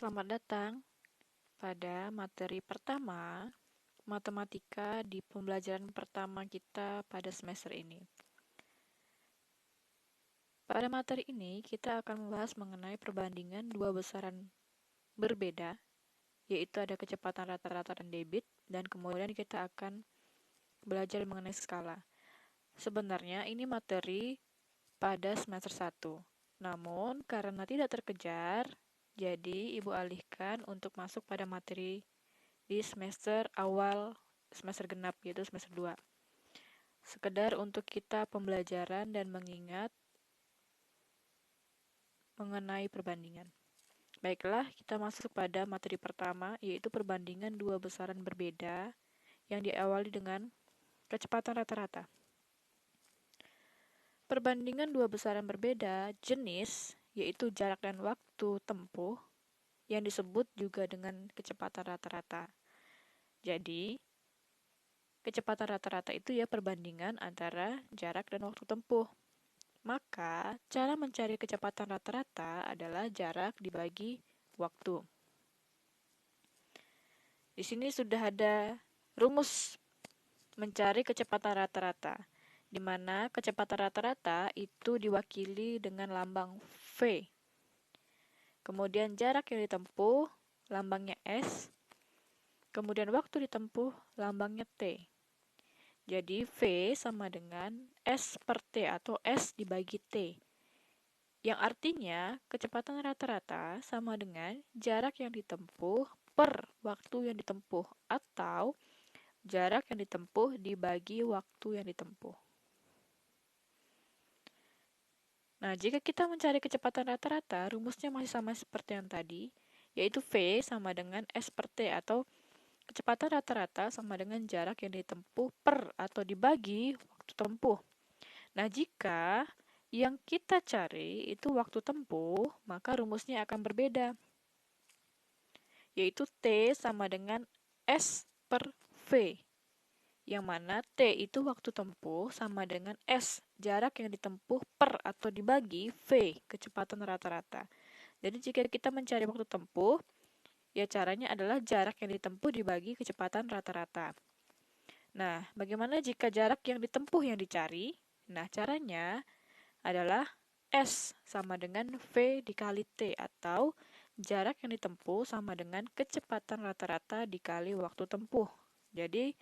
Selamat datang pada materi pertama matematika di pembelajaran pertama kita pada semester ini. Pada materi ini kita akan membahas mengenai perbandingan dua besaran berbeda, yaitu ada kecepatan rata-rata dan debit, dan kemudian kita akan belajar mengenai skala. Sebenarnya ini materi pada semester 1. Namun karena tidak terkejar, jadi Ibu alihkan untuk masuk pada materi di semester awal semester genap, yaitu semester 2. Sekedar untuk kita pembelajaran dan mengingat mengenai perbandingan. Baiklah, kita masuk pada materi pertama, yaitu perbandingan dua besaran berbeda yang diawali dengan kecepatan rata-rata. Perbandingan dua besaran berbeda jenis, yaitu jarak dan waktu tempuh, yang disebut juga dengan kecepatan rata-rata. Jadi, kecepatan rata-rata itu ya perbandingan antara jarak dan waktu tempuh. Maka, cara mencari kecepatan rata-rata adalah jarak dibagi waktu. Di sini sudah ada rumus mencari kecepatan rata-rata, di mana kecepatan rata-rata itu diwakili dengan lambang V. Kemudian jarak yang ditempuh, lambangnya S. Kemudian waktu ditempuh, lambangnya T. Jadi V sama dengan S per T atau S dibagi T. Yang artinya kecepatan rata-rata sama dengan jarak yang ditempuh per waktu yang ditempuh atau jarak yang ditempuh dibagi waktu yang ditempuh. Nah, jika kita mencari kecepatan rata-rata, rumusnya masih sama seperti yang tadi, yaitu V sama dengan S per T atau kecepatan rata-rata sama dengan jarak yang ditempuh per atau dibagi waktu tempuh. Nah, jika yang kita cari itu waktu tempuh, maka rumusnya akan berbeda, yaitu T sama dengan S per V, yang mana T itu waktu tempuh sama dengan S, jarak yang ditempuh per atau dibagi V, kecepatan rata-rata. Jadi jika kita mencari waktu tempuh, ya caranya adalah jarak yang ditempuh dibagi kecepatan rata-rata. Nah, bagaimana jika jarak yang ditempuh yang dicari? Nah, caranya adalah S sama dengan V dikali T atau jarak yang ditempuh sama dengan kecepatan rata-rata dikali waktu tempuh. Jadi,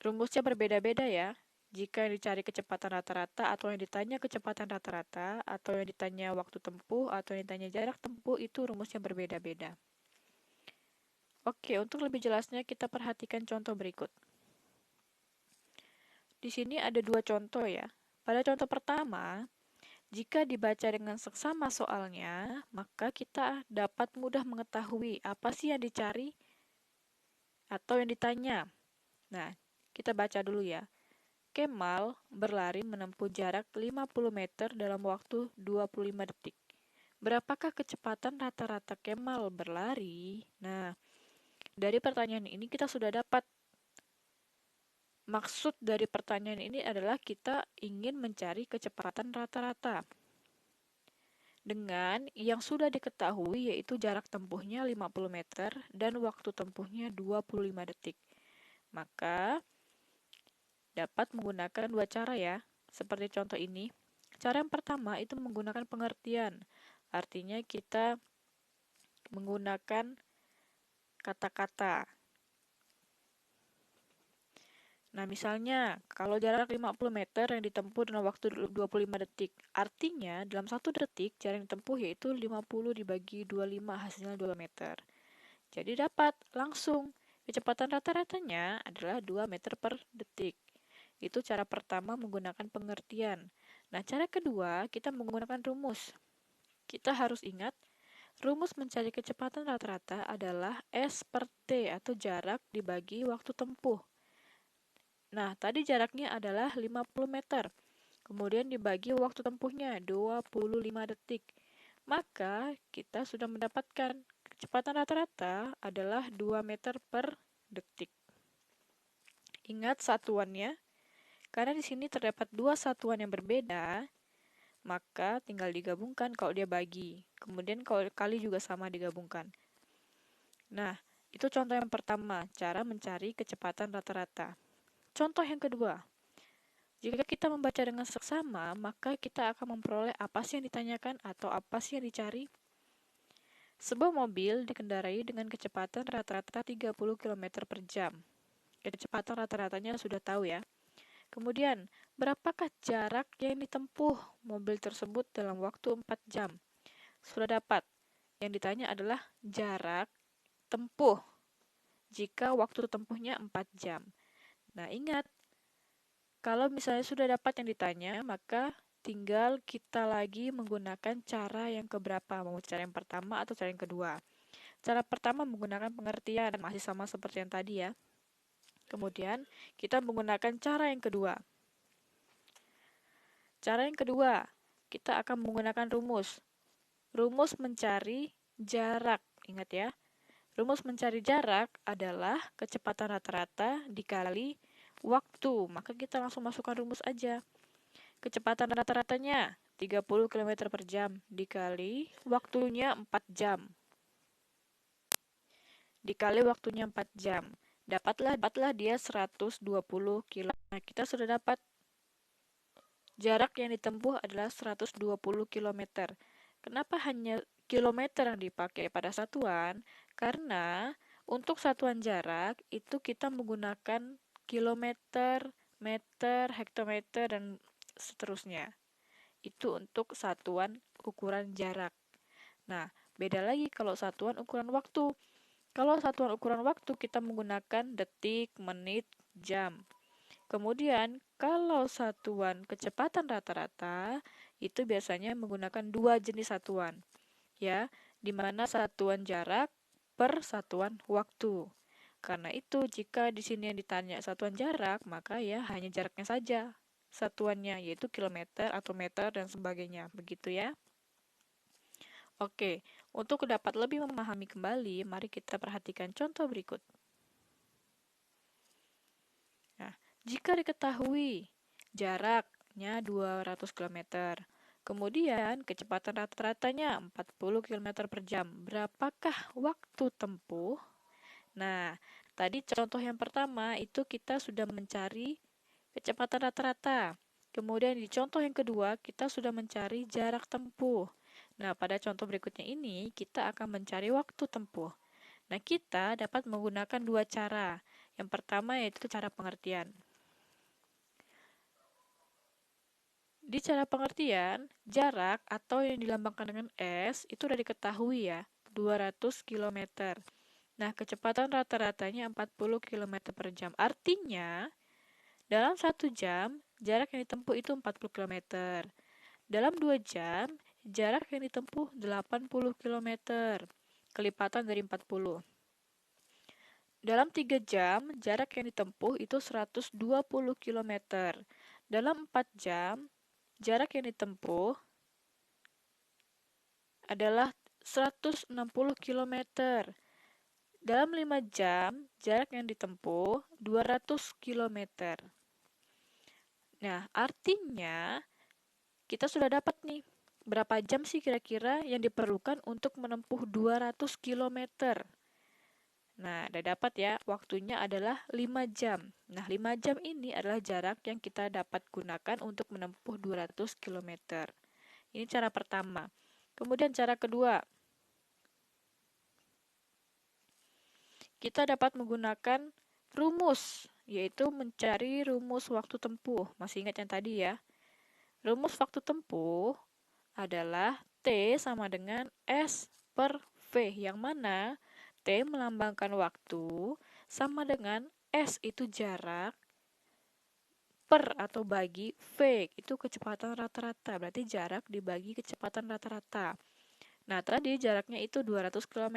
rumusnya berbeda-beda ya. Jika yang dicari kecepatan rata-rata atau yang ditanya kecepatan rata-rata atau yang ditanya waktu tempuh atau yang ditanya jarak tempuh itu rumusnya berbeda-beda. Oke, untuk lebih jelasnya kita perhatikan contoh berikut. Di sini ada dua contoh ya. Pada contoh pertama, jika dibaca dengan seksama soalnya, maka kita dapat mudah mengetahui apa sih yang dicari atau yang ditanya. Nah, kita baca dulu ya. Kemal berlari menempuh jarak 50 meter dalam waktu 25 detik. Berapakah kecepatan rata-rata Kemal berlari? Nah, dari pertanyaan ini kita sudah dapat. Maksud dari pertanyaan ini adalah kita ingin mencari kecepatan rata-rata dengan yang sudah diketahui yaitu jarak tempuhnya 50 meter dan waktu tempuhnya 25 detik. Maka dapat menggunakan dua cara ya, seperti contoh ini. Cara yang pertama itu menggunakan pengertian. Artinya kita menggunakan kata-kata. Nah, misalnya, kalau jarak 50 meter yang ditempuh dalam waktu 25 detik, artinya dalam 1 detik jarak yang ditempuh yaitu 50 dibagi 25, hasilnya 2 meter. Jadi dapat langsung, kecepatan rata-ratanya adalah 2 meter per detik. Itu cara pertama menggunakan pengertian. Nah, cara kedua, kita menggunakan rumus. Kita harus ingat, rumus mencari kecepatan rata-rata adalah S per T atau jarak dibagi waktu tempuh. Nah, tadi jaraknya adalah 50 meter. Kemudian dibagi waktu tempuhnya 25 detik. Maka kita sudah mendapatkan kecepatan rata-rata adalah 2 meter per detik. Ingat satuannya, karena di sini terdapat dua satuan yang berbeda, maka tinggal digabungkan kalau dia bagi. Kemudian kalau kali juga sama digabungkan. Nah, itu contoh yang pertama, cara mencari kecepatan rata-rata. Contoh yang kedua, jika kita membaca dengan seksama, maka kita akan memperoleh apa sih yang ditanyakan atau apa sih yang dicari. Sebuah mobil dikendarai dengan kecepatan rata-rata 30 km per jam. Kecepatan rata-ratanya sudah tahu ya. Kemudian, berapakah jarak yang ditempuh mobil tersebut dalam waktu 4 jam? Sudah dapat. Yang ditanya adalah jarak tempuh jika waktu tempuhnya 4 jam. Nah, ingat, kalau misalnya sudah dapat yang ditanya, maka tinggal kita lagi menggunakan cara yang keberapa, mau cara yang pertama atau cara yang kedua. Cara pertama menggunakan pengertian, masih sama seperti yang tadi ya. Kemudian, kita menggunakan cara yang kedua. Cara yang kedua, kita akan menggunakan rumus. Rumus mencari jarak. Ingat ya, rumus mencari jarak adalah kecepatan rata-rata dikali waktu. Maka kita langsung masukkan rumus aja. Kecepatan rata-ratanya 30 km per jam dikali waktunya 4 jam. Dikali waktunya 4 jam. Dapatlah dia 120 km. Nah, kita sudah dapat jarak yang ditempuh adalah 120 km. Kenapa hanya kilometer yang dipakai pada satuan? Karena untuk satuan jarak itu kita menggunakan kilometer, meter, hektometer, dan seterusnya. Itu untuk satuan ukuran jarak. Nah, beda lagi kalau satuan ukuran waktu. Kalau satuan ukuran waktu kita menggunakan detik, menit, jam. Kemudian, kalau satuan kecepatan rata-rata, itu biasanya menggunakan dua jenis satuan, ya, di mana satuan jarak per satuan waktu. Karena itu, jika di sini yang ditanya satuan jarak, maka ya hanya jaraknya saja satuannya, yaitu kilometer atau meter dan sebagainya, begitu ya. Oke, untuk dapat lebih memahami kembali, mari kita perhatikan contoh berikut. Jika diketahui jaraknya 200 km, kemudian kecepatan rata-ratanya 40 km per jam, berapakah waktu tempuh? Nah, tadi contoh yang pertama itu kita sudah mencari kecepatan rata-rata. Kemudian di contoh yang kedua kita sudah mencari jarak tempuh. Nah, pada contoh berikutnya ini kita akan mencari waktu tempuh. Nah, kita dapat menggunakan dua cara. Yang pertama yaitu cara pengertian. Di cara pengertian, jarak atau yang dilambangkan dengan S itu sudah diketahui ya, 200 km. Nah, kecepatan rata-ratanya 40 km per jam. Artinya, dalam 1 jam, jarak yang ditempuh itu 40 km. Dalam 2 jam, jarak yang ditempuh 80 km. Kelipatan dari 40. Dalam 3 jam, jarak yang ditempuh itu 120 km. Dalam 4 jam, jarak yang ditempuh adalah 160 km. Dalam 5 jam, jarak yang ditempuh 200 km. Nah, artinya kita sudah dapat nih, berapa jam sih kira-kira yang diperlukan untuk menempuh 200 km. Nah, udah dapat ya, waktunya adalah 5 jam. Nah, 5 jam ini adalah jarak yang kita dapat gunakan untuk menempuh 200 km. Ini cara pertama. Kemudian cara kedua, kita dapat menggunakan rumus, yaitu mencari rumus waktu tempuh. Masih ingat yang tadi ya? Rumus waktu tempuh adalah T sama dengan S per V, yang mana T melambangkan waktu sama dengan S itu jarak per atau bagi V itu kecepatan rata-rata. Berarti jarak dibagi kecepatan rata-rata. Nah, tadi jaraknya itu 200 km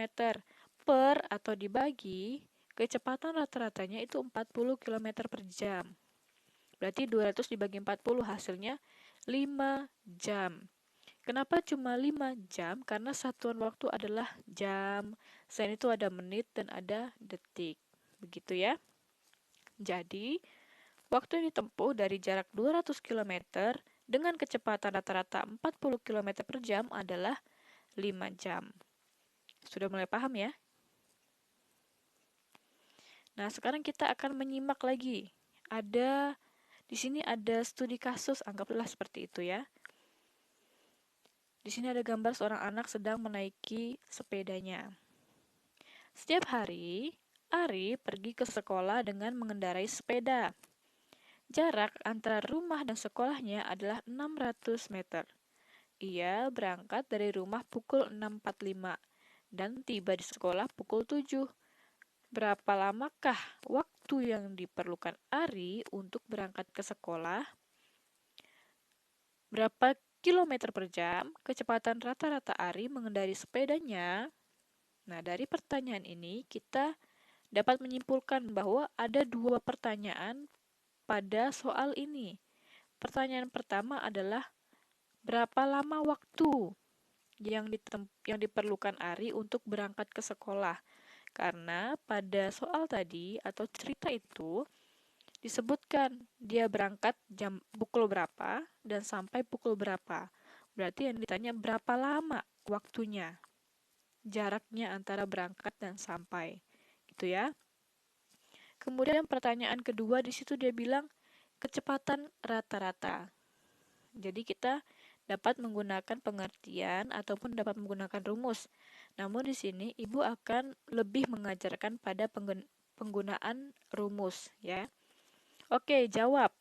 per atau dibagi kecepatan rata-ratanya itu 40 km per jam. Berarti 200 dibagi 40 hasilnya 5 jam. Kenapa cuma 5 jam? Karena satuan waktu adalah jam. Selain itu ada menit dan ada detik. Begitu ya. Jadi, waktu yang ditempuh dari jarak 200 km dengan kecepatan rata-rata 40 km per jam adalah 5 jam. Sudah mulai paham ya? Nah, sekarang kita akan menyimak lagi. Di sini ada studi kasus, anggaplah seperti itu ya. Di sini ada gambar seorang anak sedang menaiki sepedanya. Setiap hari, Ari pergi ke sekolah dengan mengendarai sepeda. Jarak antara rumah dan sekolahnya adalah 600 meter. Ia berangkat dari rumah pukul 6.45 dan tiba di sekolah pukul 7. Berapa lamakah waktu yang diperlukan Ari untuk berangkat ke sekolah? Berapa kilometer per jam kecepatan rata-rata Ari mengendarai sepedanya? Nah, dari pertanyaan ini kita dapat menyimpulkan bahwa ada dua pertanyaan pada soal ini. Pertanyaan pertama adalah berapa lama waktu yang diperlukan Ari untuk berangkat ke sekolah? Karena pada soal tadi atau cerita itu disebutkan dia berangkat pukul berapa dan sampai pukul berapa. Berarti yang ditanya berapa lama waktunya, jaraknya antara berangkat dan sampai. Gitu ya. Kemudian pertanyaan kedua di situ dia bilang kecepatan rata-rata. Jadi kita dapat menggunakan pengertian ataupun dapat menggunakan rumus. Namun di sini Ibu akan lebih mengajarkan pada penggunaan rumus ya. Oke, jawab.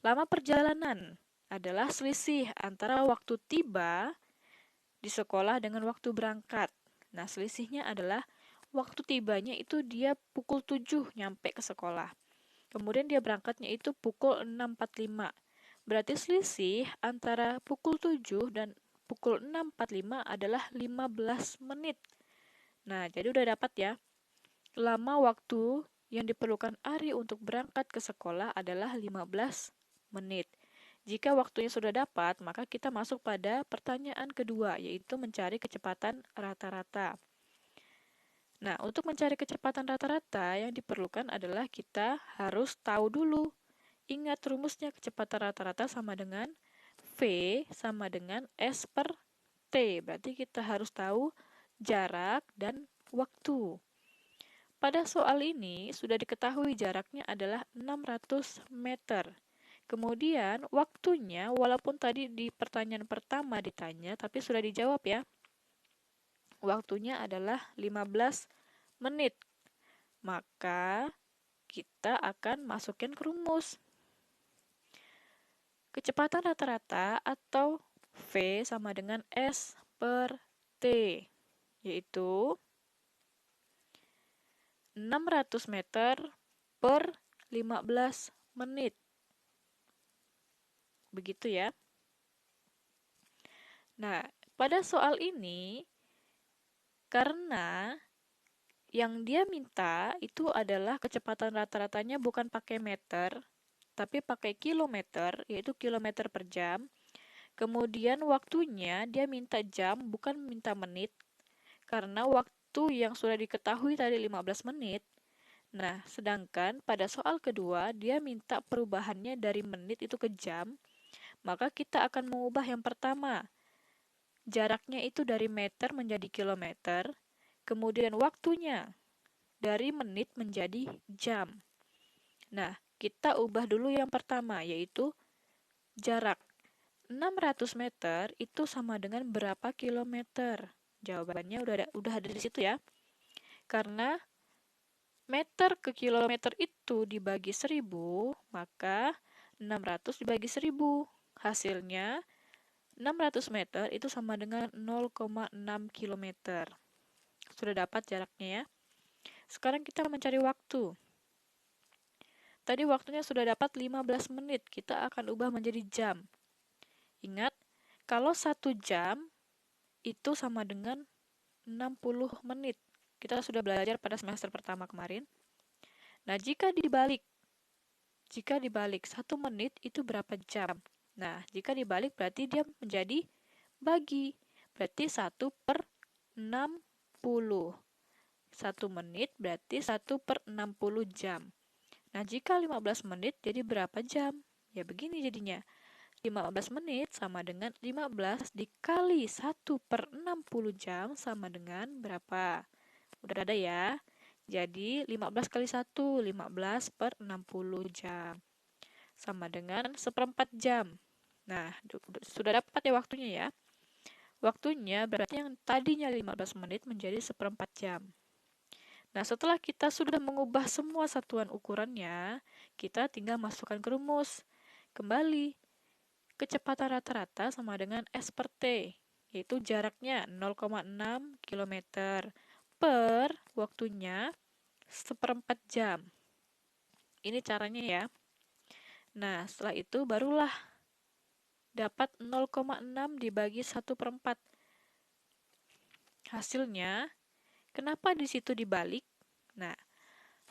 Lama perjalanan adalah selisih antara waktu tiba di sekolah dengan waktu berangkat. Nah, selisihnya adalah waktu tibanya itu dia pukul 7 nyampe ke sekolah. Kemudian dia berangkatnya itu pukul 6.45. Berarti selisih antara pukul 7 dan pukul 6.45 adalah 15 menit. Nah, jadi udah dapat ya. Lama waktu yang diperlukan Ari untuk berangkat ke sekolah adalah 15 menit. Jika waktunya sudah dapat, maka kita masuk pada pertanyaan kedua, yaitu mencari kecepatan rata-rata. Nah, untuk mencari kecepatan rata-rata yang diperlukan adalah kita harus tahu dulu. Ingat rumusnya, kecepatan rata-rata sama dengan V sama dengan S per T. Berarti kita harus tahu jarak dan waktu. Pada soal ini sudah diketahui jaraknya adalah 600 meter. Kemudian waktunya walaupun tadi di pertanyaan pertama ditanya tapi sudah dijawab ya. Waktunya adalah 15 menit. Maka kita akan masukin ke rumus. Kecepatan rata-rata atau V sama dengan S per T, yaitu 600 meter per 15 menit. Begitu ya. Nah, pada soal ini, karena yang dia minta itu adalah kecepatan rata-ratanya bukan pakai meter, tapi pakai kilometer, yaitu kilometer per jam. Kemudian waktunya dia minta jam, bukan minta menit, karena waktu yang sudah diketahui tadi 15 menit. Nah, sedangkan pada soal kedua, dia minta perubahannya dari menit itu ke jam, maka kita akan mengubah yang pertama. Jaraknya itu dari meter menjadi kilometer, kemudian waktunya dari menit menjadi jam. Nah, kita ubah dulu yang pertama, yaitu jarak. 600 meter itu sama dengan berapa kilometer? Jawabannya udah ada di situ ya. Karena meter ke kilometer itu dibagi 1000, maka 600 dibagi 1000. Hasilnya 600 meter itu sama dengan 0,6 kilometer. Sudah dapat jaraknya ya. Sekarang kita mencari waktu. Tadi waktunya sudah dapat 15 menit, kita akan ubah menjadi jam. Ingat, kalau 1 jam itu sama dengan 60 menit. Kita sudah belajar pada semester pertama kemarin. Nah, jika dibalik 1 menit itu berapa jam? Nah, jika dibalik berarti dia menjadi bagi. Berarti 1 per 60. 1 menit berarti 1 per 60 jam. Nah, jika 15 menit jadi berapa jam? Ya begini jadinya. 15 menit sama dengan 15 dikali 1/60 jam sama dengan berapa? Udah ada ya? Jadi 15 kali 1, 15/60 jam. Sama dengan 1/4 jam. Nah, sudah dapat ya waktunya ya? Waktunya berarti yang tadinya 15 menit menjadi 1/4 jam. Nah, setelah kita sudah mengubah semua satuan ukurannya, kita tinggal masukkan ke rumus. Kembali, kecepatan rata-rata sama dengan S per T, yaitu jaraknya 0,6 km per waktunya 1/4 jam. Ini caranya ya. Nah, setelah itu barulah dapat 0,6 dibagi 1/4. Hasilnya, kenapa di situ dibalik? Nah,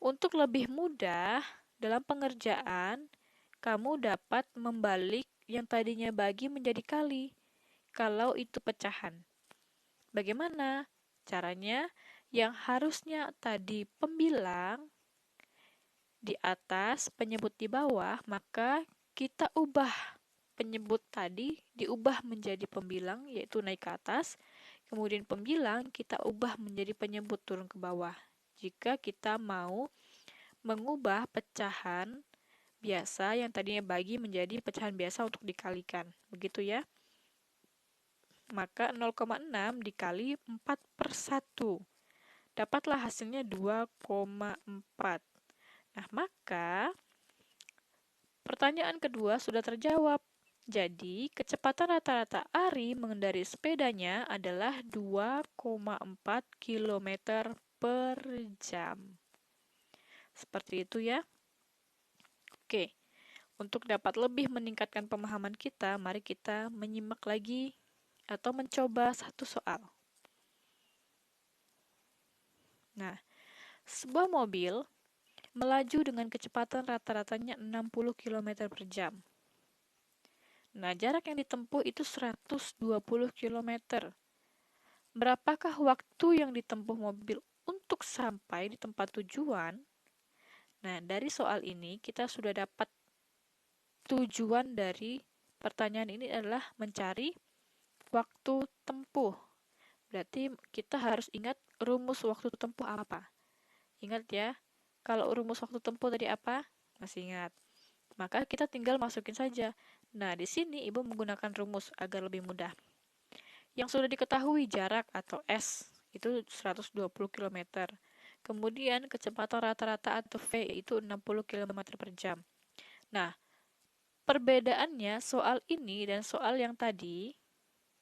untuk lebih mudah dalam pengerjaan, kamu dapat membalik yang tadinya bagi menjadi kali, kalau itu pecahan. Bagaimana? Caranya, yang harusnya tadi pembilang di atas, penyebut di bawah, maka kita ubah penyebut tadi diubah menjadi pembilang, yaitu naik ke atas, kemudian pembilang kita ubah menjadi penyebut turun ke bawah. Jika kita mau mengubah pecahan biasa yang tadinya bagi menjadi pecahan biasa untuk dikalikan. Begitu ya. Maka 0,6 dikali 4/1. Dapatlah hasilnya 2,4. Nah, maka pertanyaan kedua sudah terjawab. Jadi, kecepatan rata-rata Ari mengendarai sepedanya adalah 2,4 km per jam. Seperti itu ya. Oke, untuk dapat lebih meningkatkan pemahaman kita, mari kita menyimak lagi atau mencoba satu soal. Nah, sebuah mobil melaju dengan kecepatan rata-ratanya 60 km per jam. Nah, jarak yang ditempuh itu 120 km. Berapakah waktu yang ditempuh mobil untuk sampai di tempat tujuan? Nah, dari soal ini kita sudah dapat tujuan dari pertanyaan ini adalah mencari waktu tempuh. Berarti kita harus ingat rumus waktu tempuh apa. Ingat ya, kalau rumus waktu tempuh tadi apa? Masih ingat? Maka kita tinggal masukin saja. Nah, di sini Ibu menggunakan rumus agar lebih mudah. Yang sudah diketahui jarak atau S itu 120 km. Kemudian kecepatan rata-rata atau V yaitu 60 km per jam. Nah, perbedaannya soal ini dan soal yang tadi,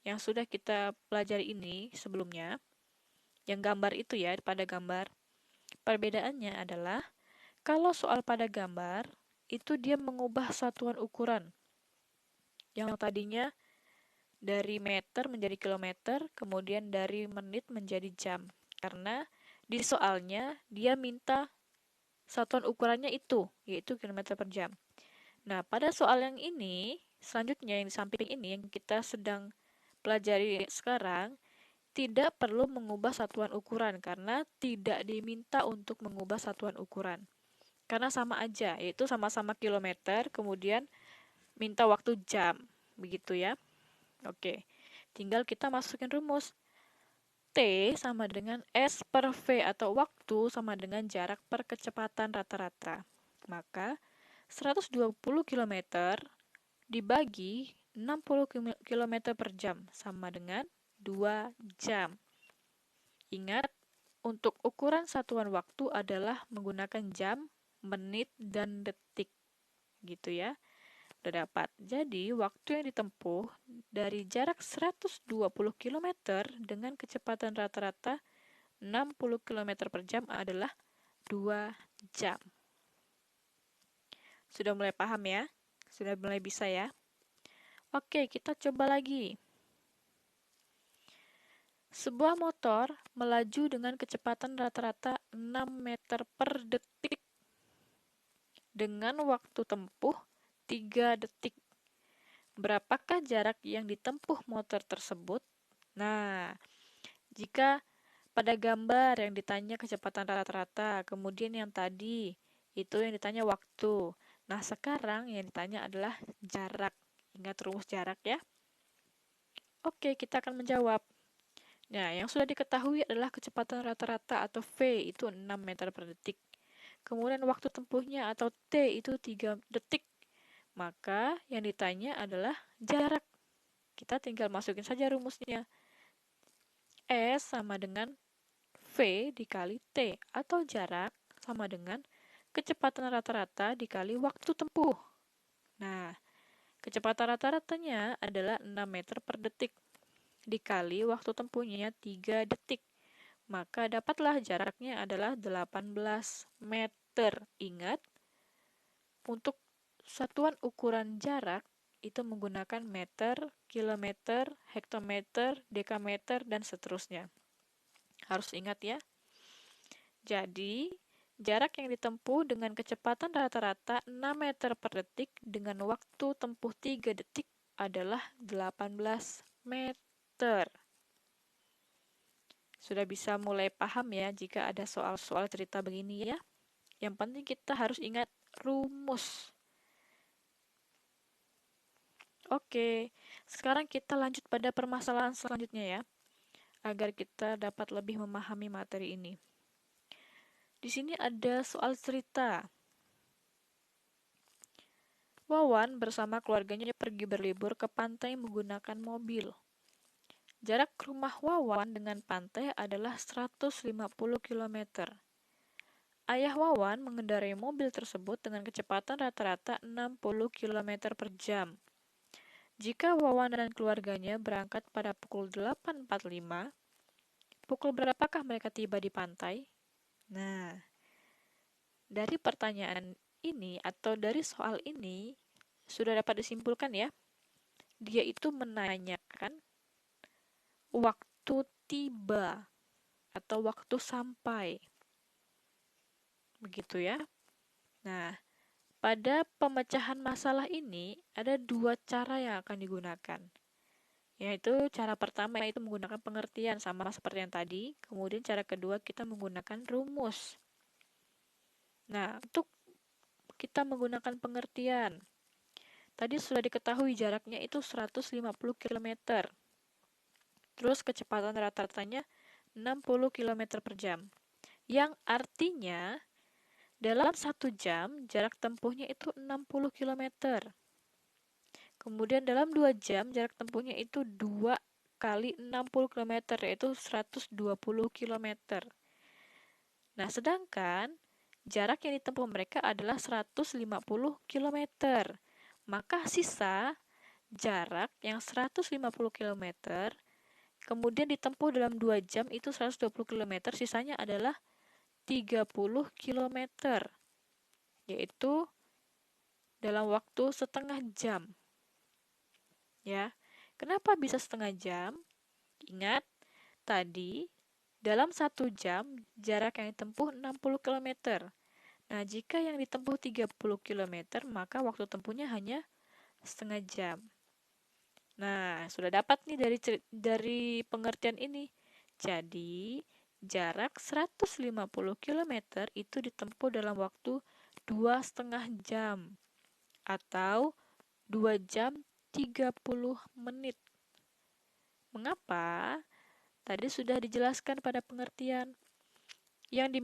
yang sudah kita pelajari ini sebelumnya, yang gambar itu ya, pada gambar. Perbedaannya adalah, kalau soal pada gambar, itu dia mengubah satuan ukuran. Yang tadinya dari meter menjadi kilometer, kemudian dari menit menjadi jam. Karena di soalnya dia minta satuan ukurannya itu, yaitu kilometer per jam. Nah, pada soal yang ini, selanjutnya yang di samping ini yang kita sedang pelajari sekarang, tidak perlu mengubah satuan ukuran karena tidak diminta untuk mengubah satuan ukuran. Karena sama aja, yaitu sama-sama kilometer, kemudian minta waktu jam. Begitu ya. Oke, tinggal kita masukin rumus. T sama dengan S per V atau waktu sama dengan jarak per kecepatan rata-rata. Maka 120 km dibagi 60 km per jam sama dengan 2 jam. Ingat, untuk ukuran satuan waktu adalah menggunakan jam, menit, dan detik. Gitu ya. Udah dapat. Jadi, waktu yang ditempuh dari jarak 120 km dengan kecepatan rata-rata 60 km per jam adalah 2 jam. Sudah mulai paham ya? Sudah mulai bisa ya? Oke, kita coba lagi. Sebuah motor melaju dengan kecepatan rata-rata 6 meter per detik dengan waktu tempuh 3 detik. Berapakah jarak yang ditempuh motor tersebut? Nah, jika pada gambar yang ditanya kecepatan rata-rata, kemudian yang tadi itu yang ditanya waktu. Nah, sekarang yang ditanya adalah jarak. Ingat rumus jarak ya. Oke, kita akan menjawab. Nah, yang sudah diketahui adalah kecepatan rata-rata atau V itu 6 meter per detik. Kemudian waktu tempuhnya atau T itu 3 detik. Maka yang ditanya adalah jarak. Kita tinggal masukin saja rumusnya. S sama dengan V dikali T atau jarak sama dengan kecepatan rata-rata dikali waktu tempuh. Nah, kecepatan rata-ratanya adalah 6 meter per detik dikali waktu tempuhnya 3 detik. Maka dapatlah jaraknya adalah 18 meter. Ingat, untuk satuan ukuran jarak itu menggunakan meter, kilometer, hektometer, dekameter, dan seterusnya. Harus ingat ya. Jadi, jarak yang ditempuh dengan kecepatan rata-rata 6 meter per detik dengan waktu tempuh 3 detik adalah 18 meter. Sudah bisa mulai paham ya jika ada soal-soal cerita begini ya. Yang penting kita harus ingat rumus. Oke, sekarang kita lanjut pada permasalahan selanjutnya ya, agar kita dapat lebih memahami materi ini. Di sini ada soal cerita. Wawan bersama keluarganya pergi berlibur ke pantai menggunakan mobil. Jarak rumah Wawan dengan pantai adalah 150 km. Ayah Wawan mengendarai mobil tersebut dengan kecepatan rata-rata 60 km per jam. Jika Wawan dan keluarganya berangkat pada pukul 8.45, pukul berapakah mereka tiba di pantai? Nah, dari pertanyaan ini atau dari soal ini sudah dapat disimpulkan ya, dia itu menanyakan waktu tiba atau waktu sampai. Begitu ya. Nah, pada pemecahan masalah ini ada dua cara yang akan digunakan. Yaitu cara pertama yaitu menggunakan pengertian sama seperti yang tadi. Kemudian cara kedua kita menggunakan rumus. Nah, untuk kita menggunakan pengertian. Tadi sudah diketahui jaraknya itu 150 km. Terus kecepatan rata-ratanya 60 km per jam. Yang artinya dalam 1 jam jarak tempuhnya itu 60 km. Kemudian dalam 2 jam jarak tempuhnya itu 2 kali 60 km yaitu 120 km. Nah, sedangkan jarak yang ditempuh mereka adalah 150 km. Maka sisa jarak yang 150 km kemudian ditempuh dalam 2 jam itu 120 km, sisanya adalah 30 km. Yaitu dalam waktu setengah jam. Ya. Kenapa bisa setengah jam? Ingat, tadi dalam 1 jam jarak yang ditempuh 60 km. Nah, jika yang ditempuh 30 km, maka waktu tempuhnya hanya setengah jam. Nah, sudah dapat nih dari pengertian ini. Jadi, jarak 150 km itu ditempuh dalam waktu 2,5 jam atau 2 jam 30 menit. Mengapa? Tadi sudah dijelaskan pada pengertian. Yang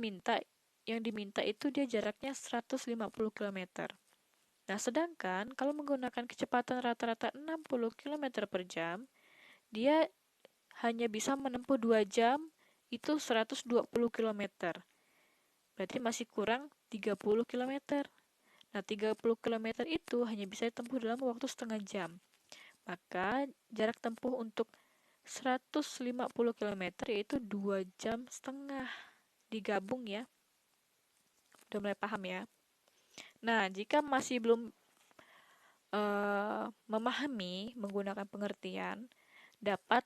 diminta itu dia jaraknya 150 km. Nah, sedangkan kalau menggunakan kecepatan rata-rata 60 km per jam, dia hanya bisa menempuh 2 jam, itu 120 km. Berarti masih kurang 30 km. Nah, 30 km itu hanya bisa ditempuh dalam waktu setengah jam. Maka jarak tempuh untuk 150 km yaitu 2 jam setengah. Digabung ya. Udah mulai paham ya? Nah, jika masih belum memahami menggunakan pengertian, dapat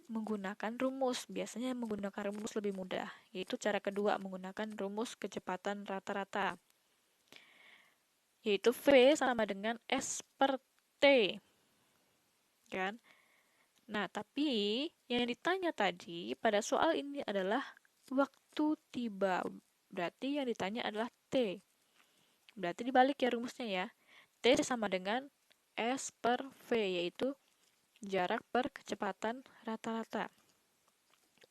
menggunakan rumus. Biasanya menggunakan rumus lebih mudah, yaitu cara kedua menggunakan rumus kecepatan rata-rata. Yaitu V sama dengan S per T. Kan? Nah, tapi yang ditanya tadi pada soal ini adalah waktu tiba. Berarti yang ditanya adalah T. Berarti dibalik ya rumusnya ya. T sama dengan S per V, yaitu jarak per kecepatan rata-rata.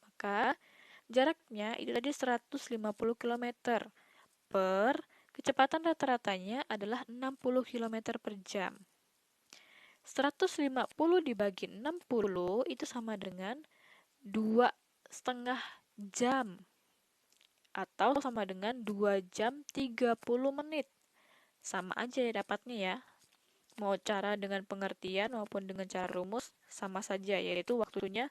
Maka jaraknya itu tadi 150 km per kecepatan rata-ratanya adalah 60 km per jam. 150 dibagi 60 itu sama dengan 2,5 jam atau sama dengan 2 jam 30 menit. Sama aja ya dapatnya ya. Mau cara dengan pengertian maupun dengan cara rumus sama saja, yaitu waktunya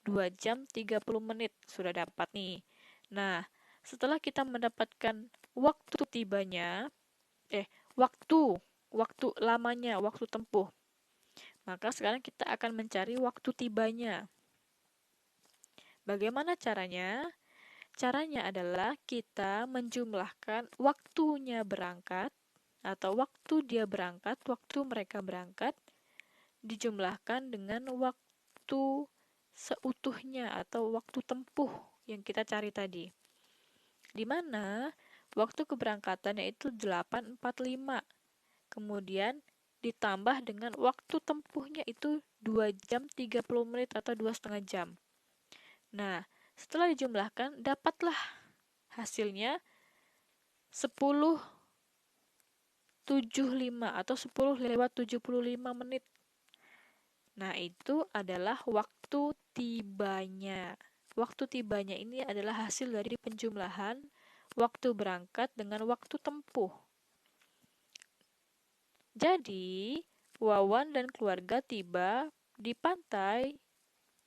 2 jam 30 menit sudah dapat nih. Nah, setelah kita mendapatkan waktu tibanya, waktu lamanya, waktu tempuh, maka sekarang kita akan mencari waktu tibanya. Bagaimana caranya? Caranya adalah kita menjumlahkan waktunya berangkat atau waktu dia berangkat, waktu mereka berangkat, dijumlahkan dengan waktu seutuhnya atau waktu tempuh yang kita cari tadi. Di mana waktu keberangkatannya itu 8.45. Kemudian ditambah dengan waktu tempuhnya itu 2 jam 30 menit atau 2,5 jam. Nah, setelah dijumlahkan, dapatlah hasilnya 10.75 atau 10:75 menit. Nah, itu adalah waktu tibanya. Waktu tibanya ini adalah hasil dari penjumlahan waktu berangkat dengan waktu tempuh. Jadi, Wawan dan keluarga tiba di pantai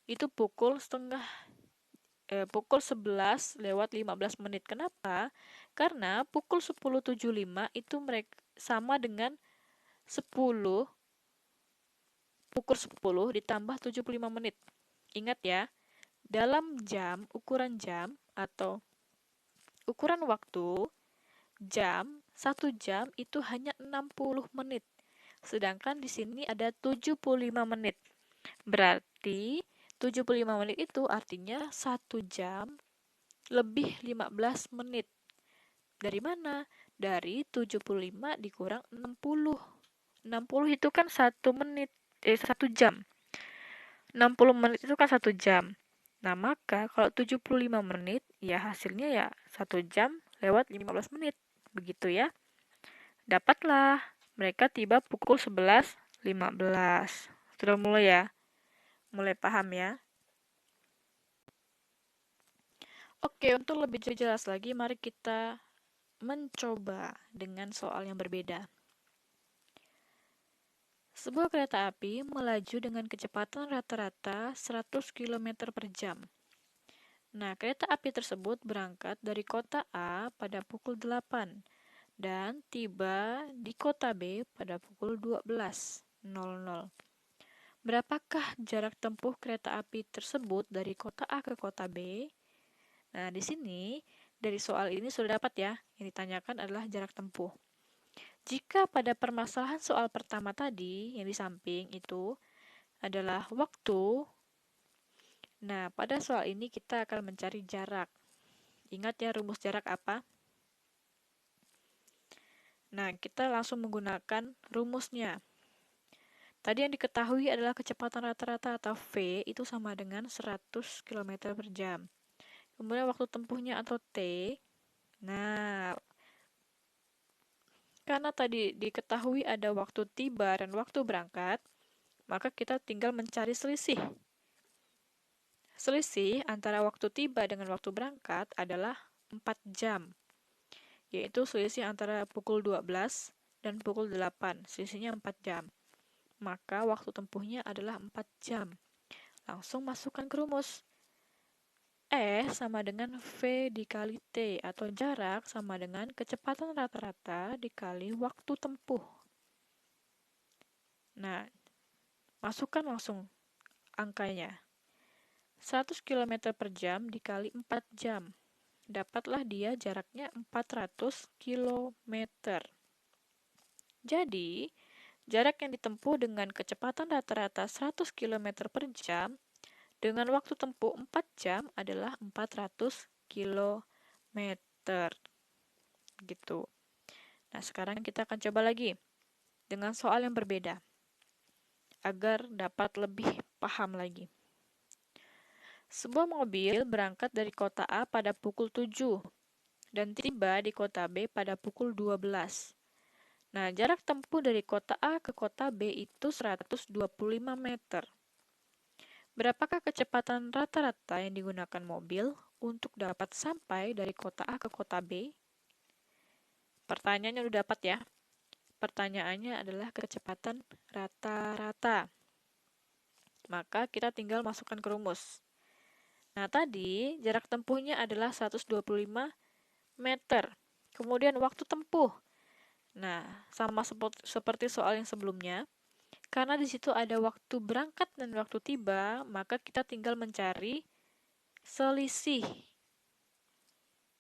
itu pukul 11:15 menit. Kenapa? Karena pukul 10.75 itu mereka sama dengan 10, pukul 10 ditambah 75 menit. Ingat ya, dalam jam, ukuran jam atau ukuran waktu, satu jam itu hanya 60 menit. Sedangkan di sini ada 75 menit. Berarti 75 menit itu artinya 1 jam lebih 15 menit. Dari mana? Dari 75 dikurang 60. 60 itu kan 1 jam. 60 menit itu kan 1 jam. Nah, maka kalau 75 menit, ya hasilnya ya 1 jam lewat 15 menit. Begitu ya. Dapatlah. Mereka tiba pukul 11.15. Sudah mulai ya? Mulai paham ya? Oke, untuk lebih jelas lagi, mari kita mencoba dengan soal yang berbeda. Sebuah kereta api melaju dengan kecepatan rata-rata 100 km per jam. Nah, kereta api tersebut berangkat dari kota A pada pukul 8 dan tiba di kota B pada pukul 12.00. Berapakah jarak tempuh kereta api tersebut dari kota A ke kota B? Nah, di sini dari soal ini sudah dapat ya, yang ditanyakan adalah jarak tempuh. Jika pada permasalahan soal pertama tadi yang di samping itu adalah waktu, nah pada soal ini kita akan mencari jarak. Ingat ya rumus jarak apa? Nah, kita langsung menggunakan rumusnya. Tadi yang diketahui adalah kecepatan rata-rata atau V itu sama dengan 100 km per jam. Kemudian waktu tempuhnya atau T. Nah, karena tadi diketahui ada waktu tiba dan waktu berangkat, maka kita tinggal mencari selisih. Selisih antara waktu tiba dengan waktu berangkat adalah 4 jam. Yaitu selisih antara pukul 12 dan pukul 8, selisihnya 4 jam. Maka waktu tempuhnya adalah 4 jam. Langsung masukkan ke rumus. E sama dengan V dikali T, atau jarak sama dengan kecepatan rata-rata dikali waktu tempuh. Nah, masukkan langsung angkanya. 100 km per jam dikali 4 jam. Dapatlah dia jaraknya 400 km. Jadi, jarak yang ditempuh dengan kecepatan rata-rata 100 km per jam dengan waktu tempuh 4 jam adalah 400 km. Gitu. Nah, sekarang kita akan coba lagi dengan soal yang berbeda. agar dapat lebih paham lagi. Sebuah mobil berangkat dari kota A pada pukul 7 dan tiba di kota B pada pukul 12. Nah, jarak tempuh dari kota A ke kota B itu 125 meter. Berapakah kecepatan rata-rata yang digunakan mobil untuk dapat sampai dari kota A ke kota B? Pertanyaannya udah dapat ya. Pertanyaannya adalah kecepatan rata-rata. Maka kita tinggal masukkan ke rumus. Nah, tadi jarak tempuhnya adalah 125 meter. Kemudian waktu tempuh. Nah, sama seperti soal yang sebelumnya. Karena di situ ada waktu berangkat dan waktu tiba, maka kita tinggal mencari selisih.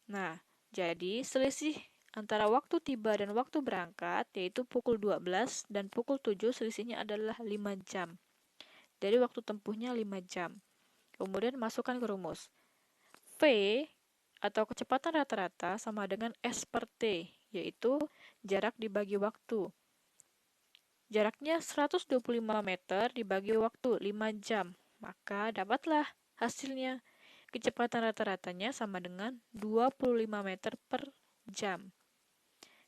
Nah, jadi selisih antara waktu tiba dan waktu berangkat, yaitu pukul 12 dan pukul 7, selisihnya adalah 5 jam. Jadi waktu tempuhnya 5 jam. Kemudian masukkan ke rumus. V atau kecepatan rata-rata sama dengan S per T, yaitu jarak dibagi waktu. Jaraknya 125 meter dibagi waktu 5 jam, maka dapatlah hasilnya. Kecepatan rata-ratanya sama dengan 25 meter per jam.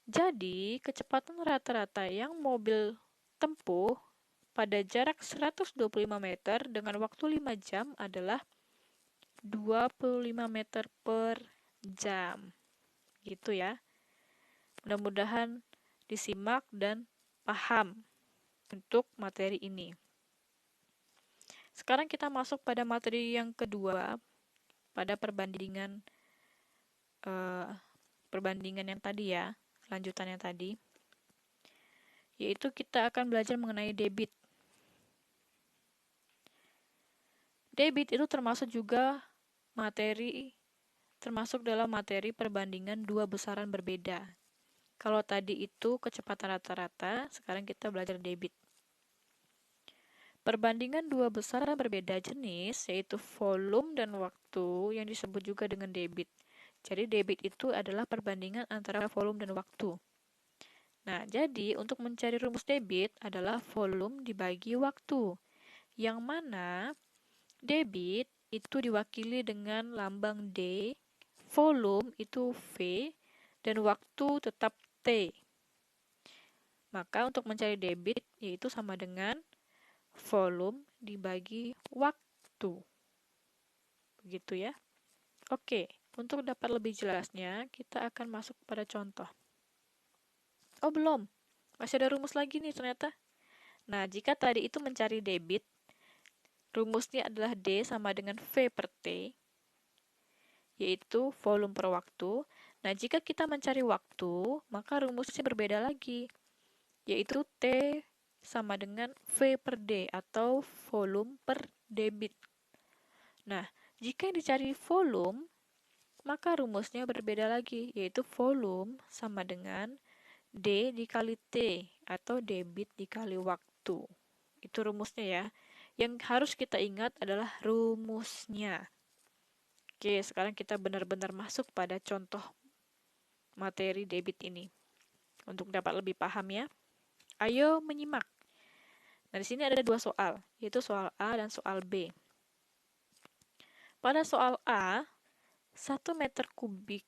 Jadi, kecepatan rata-rata yang mobil tempuh pada jarak 125 meter dengan waktu 5 jam adalah 25 meter per jam. Gitu ya. Mudah-mudahan disimak dan paham untuk materi ini. Sekarang kita masuk pada materi yang kedua, pada perbandingan yang tadi ya, lanjutannya tadi, yaitu kita akan belajar mengenai debit. Debit itu termasuk dalam materi perbandingan dua besaran berbeda. Kalau tadi itu kecepatan rata-rata, sekarang kita belajar debit. Perbandingan dua besaran berbeda jenis, yaitu volume dan waktu, yang disebut juga dengan debit. Jadi debit itu adalah perbandingan antara volume dan waktu. Nah, jadi untuk mencari rumus debit adalah volume dibagi waktu, yang mana debit itu diwakili dengan lambang D, volume itu V, dan waktu tetap T. Maka untuk mencari debit, yaitu sama dengan volume dibagi waktu. Begitu ya. Oke, untuk dapat lebih jelasnya, kita akan masuk pada contoh. Oh, belum. Masih ada rumus lagi nih ternyata. Nah, jika tadi itu mencari debit, rumusnya adalah D sama dengan V per T, yaitu volume per waktu. Nah, jika kita mencari waktu, maka rumusnya berbeda lagi, yaitu T sama dengan V per D atau volume per debit. Nah, jika yang dicari volume, maka rumusnya berbeda lagi, yaitu volume sama dengan D dikali T atau debit dikali waktu. Itu rumusnya ya. Yang harus kita ingat adalah rumusnya. Oke, sekarang kita benar-benar masuk pada contoh materi debit ini. Untuk dapat lebih paham ya. Ayo menyimak. Nah, di sini ada dua soal, yaitu soal A dan soal B. Pada soal A, 1 meter kubik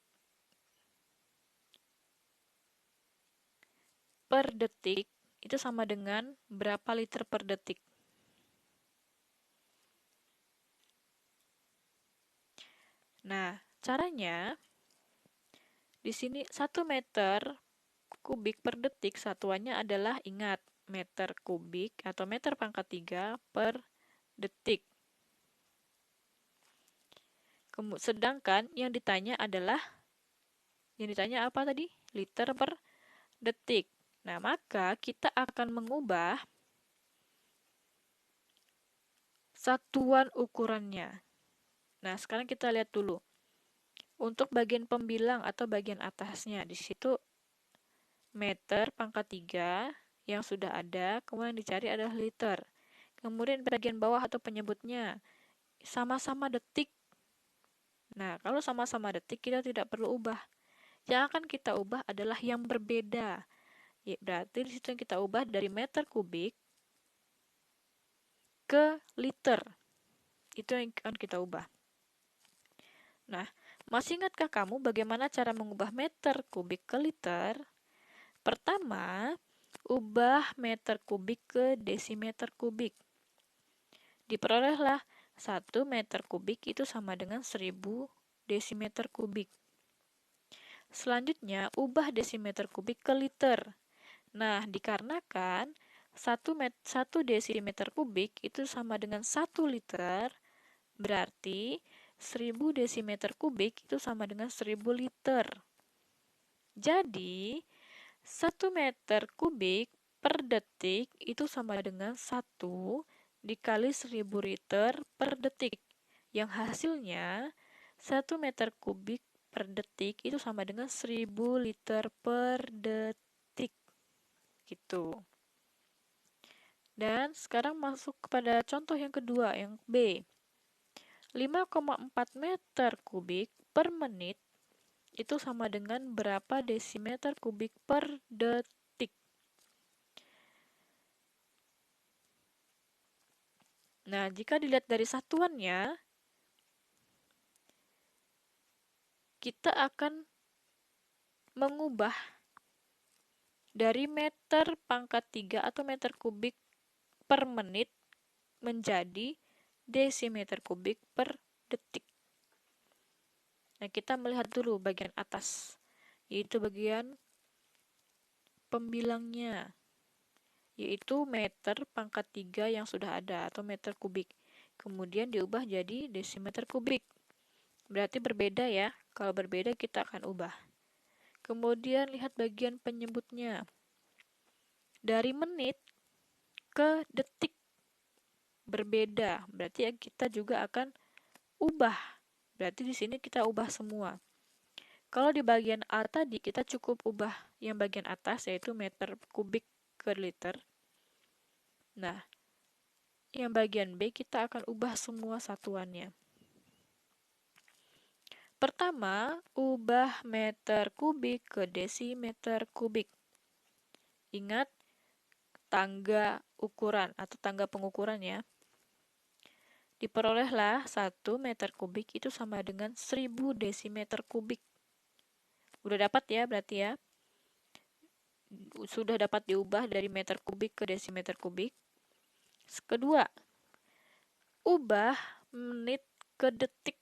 per detik itu sama dengan berapa liter per detik? Nah, caranya di sini 1 meter kubik per detik satuannya adalah, ingat, meter kubik atau meter pangkat 3 per detik. Sedangkan yang ditanya apa tadi? Liter per detik. Nah, maka kita akan mengubah satuan ukurannya. Nah, sekarang kita lihat dulu. Untuk bagian pembilang atau bagian atasnya, di situ meter pangkat 3 yang sudah ada, kemudian dicari adalah liter. Kemudian bagian bawah atau penyebutnya sama-sama detik. Nah, kalau sama-sama detik kita tidak perlu ubah. Yang akan kita ubah adalah yang berbeda. Ya, berarti di situ yang kita ubah dari meter kubik ke liter. Itu yang akan kita ubah. Nah, masih ingatkah kamu bagaimana cara mengubah meter kubik ke liter? Pertama, ubah meter kubik ke desimeter kubik. Diperolehlah 1 meter kubik itu sama dengan 1000 desimeter kubik. Selanjutnya, ubah desimeter kubik ke liter. Nah, dikarenakan 1 desimeter kubik itu sama dengan 1 liter, berarti 1000 desimeter kubik itu sama dengan 1000 liter. Jadi, 1 meter kubik per detik itu sama dengan 1 dikali 1000 liter per detik. Yang hasilnya 1 meter kubik per detik itu sama dengan 1000 liter per detik. Gitu. Dan sekarang masuk kepada contoh yang kedua, yang B. 5,4 meter kubik per menit itu sama dengan berapa desimeter kubik per detik. Nah, jika dilihat dari satuannya, kita akan mengubah dari meter pangkat 3 atau meter kubik per menit menjadi desimeter kubik per detik. Nah, kita melihat dulu bagian atas, yaitu bagian pembilangnya, yaitu meter pangkat 3 yang sudah ada atau meter kubik. Kemudian diubah jadi desimeter kubik. Berarti berbeda ya. Kalau berbeda kita akan ubah. Kemudian lihat bagian penyebutnya. Dari menit ke detik berbeda. Berarti kita juga akan ubah. Berarti di sini kita ubah semua. Kalau di bagian A tadi kita cukup ubah yang bagian atas yaitu meter kubik ke liter. Nah, yang bagian B kita akan ubah semua satuannya. Pertama, ubah meter kubik ke desimeter kubik. Ingat tangga ukuran atau tangga pengukuran ya. Diperolehlah 1 meter kubik itu sama dengan 1000 desimeter kubik. Udah dapat ya berarti ya. Sudah dapat diubah dari meter kubik ke desimeter kubik. Kedua, ubah menit ke detik.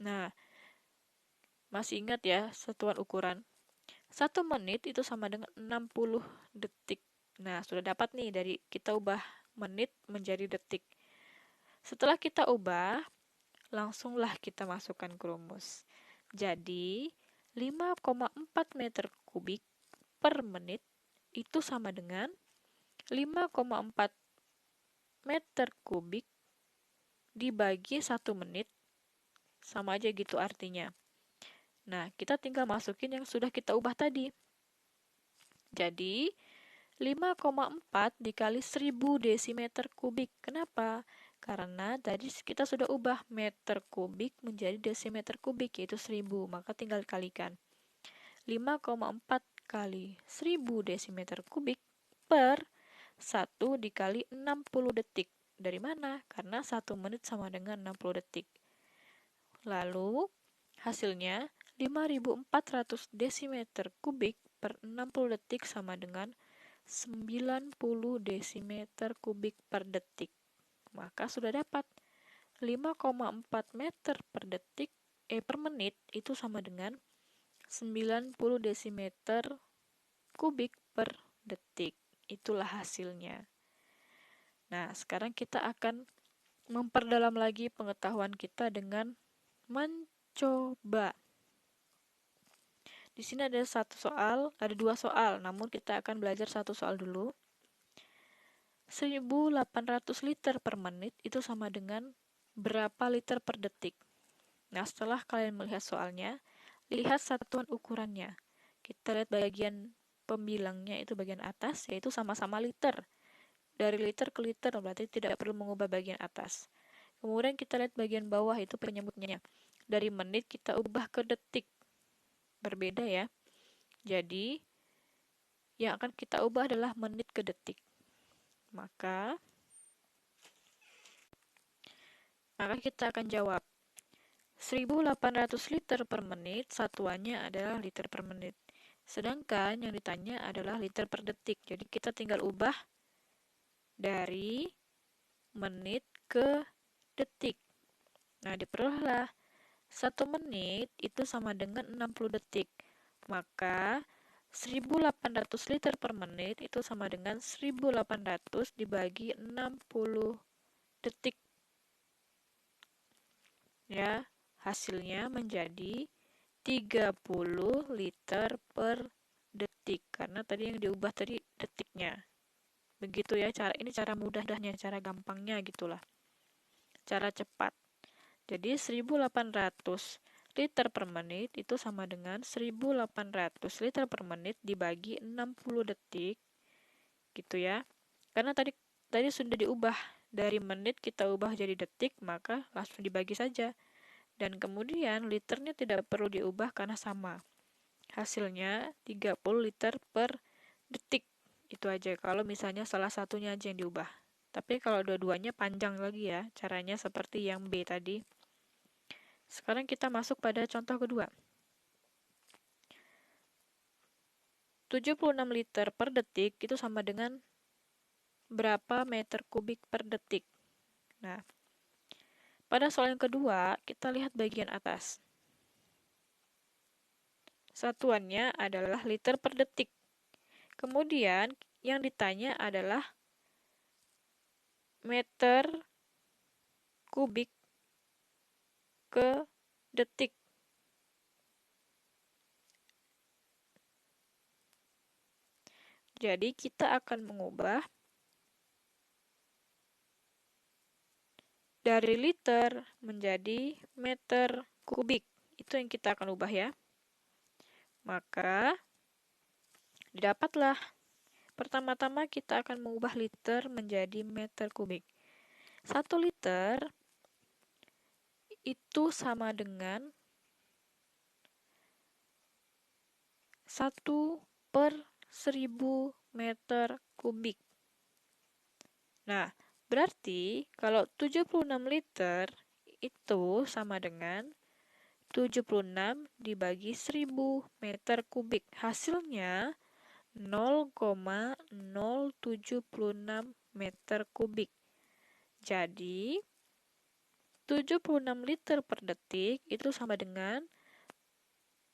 Nah, masih ingat ya satuan ukuran. 1 menit itu sama dengan 60 detik. Nah, sudah dapat nih dari kita ubah menit menjadi detik. Setelah kita ubah, langsunglah kita masukkan ke rumus. Jadi, 5,4 meter kubik per menit itu sama dengan 5,4 meter kubik dibagi 1 menit, sama aja gitu artinya. Nah, kita tinggal masukin yang sudah kita ubah tadi. Jadi, 5,4 dikali 1000 desimeter kubik. Kenapa? Karena tadi kita sudah ubah meter kubik menjadi desimeter kubik, yaitu 1000. Maka tinggal kalikan. 5,4 kali 1000 desimeter kubik per 1 dikali 60 detik. Dari mana? Karena 1 menit sama dengan 60 detik. Lalu, hasilnya 5400 desimeter kubik per 60 detik sama dengan 90 desimeter kubik per detik. Maka sudah dapat 5,4 meter per detik per menit itu sama dengan 90 desimeter kubik per detik. Itulah hasilnya. Nah, sekarang kita akan memperdalam lagi pengetahuan kita dengan mencoba. Di sini ada dua soal, namun kita akan belajar satu soal dulu. 1800 liter per menit itu sama dengan berapa liter per detik? Nah, setelah kalian melihat soalnya, lihat satuan ukurannya. Kita lihat bagian pembilangnya itu bagian atas, yaitu sama-sama liter. Dari liter ke liter, berarti tidak perlu mengubah bagian atas. Kemudian kita lihat bagian bawah, itu penyebutnya. Dari menit kita ubah ke detik. Berbeda ya. Jadi, yang akan kita ubah adalah menit ke detik. Maka, Maka kita akan jawab 1800 liter per menit, satuannya adalah liter per menit. Sedangkan yang ditanya adalah liter per detik. Jadi kita tinggal ubah dari menit ke detik. Nah, diperolehlah 1 menit itu sama dengan 60 detik. Maka 1800 liter per menit itu sama dengan 1800 dibagi 60 detik. Ya, hasilnya menjadi 30 liter per detik. Karena tadi yang diubah tadi detiknya. Begitu ya, ini cara mudahnya, cara gampangnya gitulah. Cara cepat. Jadi 1800 liter per menit itu sama dengan 1800 liter per menit dibagi 60 detik. Gitu ya. Karena tadi sudah diubah dari menit kita ubah jadi detik, maka langsung dibagi saja. Dan kemudian liternya tidak perlu diubah karena sama. Hasilnya 30 liter per detik. Itu aja kalau misalnya salah satunya aja yang diubah. Tapi kalau dua-duanya panjang lagi ya, caranya seperti yang B tadi. Sekarang kita masuk pada contoh kedua. 76 liter per detik itu sama dengan berapa meter kubik per detik. Nah, pada soal yang kedua, kita lihat bagian atas. Satuannya adalah liter per detik. Kemudian, yang ditanya adalah meter kubik ke detik. Jadi, kita akan mengubah dari liter menjadi meter kubik. Itu yang kita akan ubah ya. Maka, didapatlah. Pertama-tama kita akan mengubah liter menjadi meter kubik. 1 liter itu sama dengan 1 per 1000 meter kubik. Nah, berarti kalau 76 liter itu sama dengan 76 dibagi 1000 meter kubik. Hasilnya 0,076 meter kubik. Jadi, 76 liter per detik itu sama dengan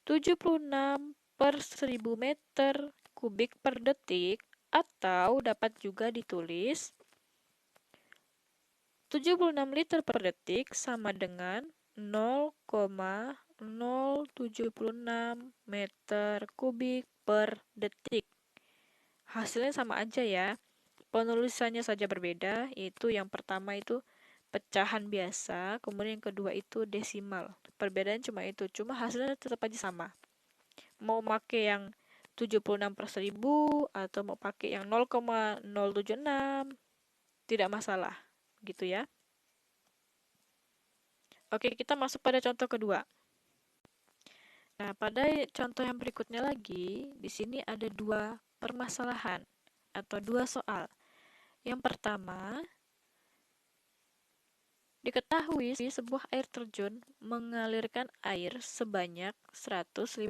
76 per 1000 meter kubik per detik, atau dapat juga ditulis 76 liter per detik sama dengan 0,076 meter kubik per detik. Hasilnya sama aja ya. Penulisannya saja berbeda, yaitu yang pertama itu pecahan biasa, kemudian yang kedua itu desimal. Perbedaan cuma itu, cuma hasilnya tetap aja sama. Mau pakai yang 76 per 1000 atau mau pakai yang 0,076, tidak masalah. Gitu ya. Oke, kita masuk pada contoh kedua. Nah, pada contoh yang berikutnya lagi, di sini ada dua permasalahan atau dua soal. Yang pertama, diketahui sebuah air terjun mengalirkan air sebanyak 150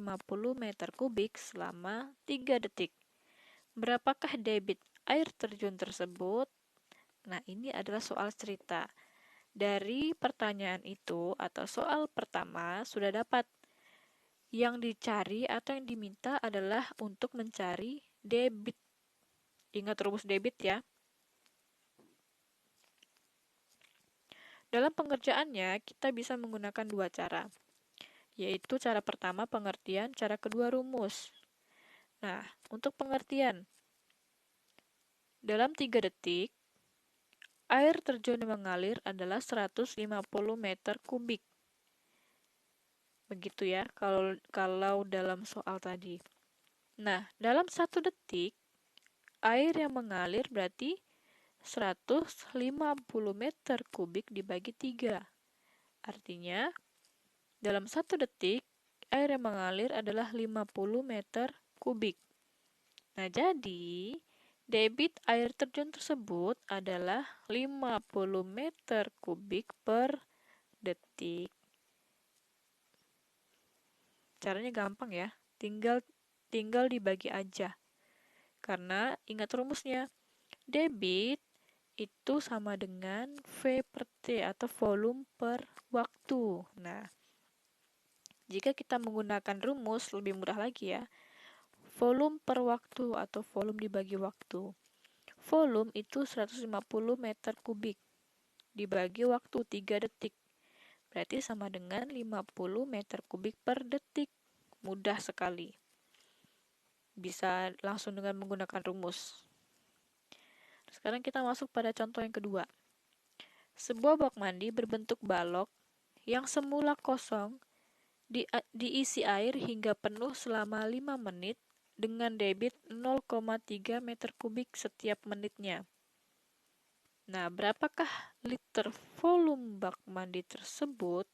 meter kubik selama 3 detik. Berapakah debit air terjun tersebut? Nah, ini adalah soal cerita. Dari pertanyaan itu atau soal pertama sudah dapat. Yang dicari atau yang diminta adalah untuk mencari debit. Ingat rumus debit ya. Dalam pengerjaannya, kita bisa menggunakan dua cara, yaitu cara pertama pengertian, cara kedua rumus. Nah, untuk pengertian, dalam 3 detik, air terjun yang mengalir adalah 150 meter kubik. Begitu ya, kalau dalam soal tadi. Nah, dalam 1 detik, air yang mengalir berarti 150 meter kubik dibagi 3. Artinya, dalam 1 detik, air yang mengalir adalah 50 meter kubik. Nah, jadi Debit air terjun tersebut adalah 50 meter kubik per detik. Caranya gampang ya, tinggal dibagi aja. Karena ingat rumusnya, debit itu sama dengan V per T atau volume per waktu. Nah, jika kita menggunakan rumus lebih mudah lagi ya, volume per waktu atau volume dibagi waktu. Volume itu 150 meter kubik dibagi waktu 3 detik. Berarti sama dengan 50 meter kubik per detik. Mudah sekali. Bisa langsung dengan menggunakan rumus. Sekarang kita masuk pada contoh yang kedua. Sebuah bak mandi berbentuk balok yang semula kosong diisi air hingga penuh selama 5 menit dengan debit 0,3 meter kubik setiap menitnya. Nah, berapakah liter volume bak mandi tersebut?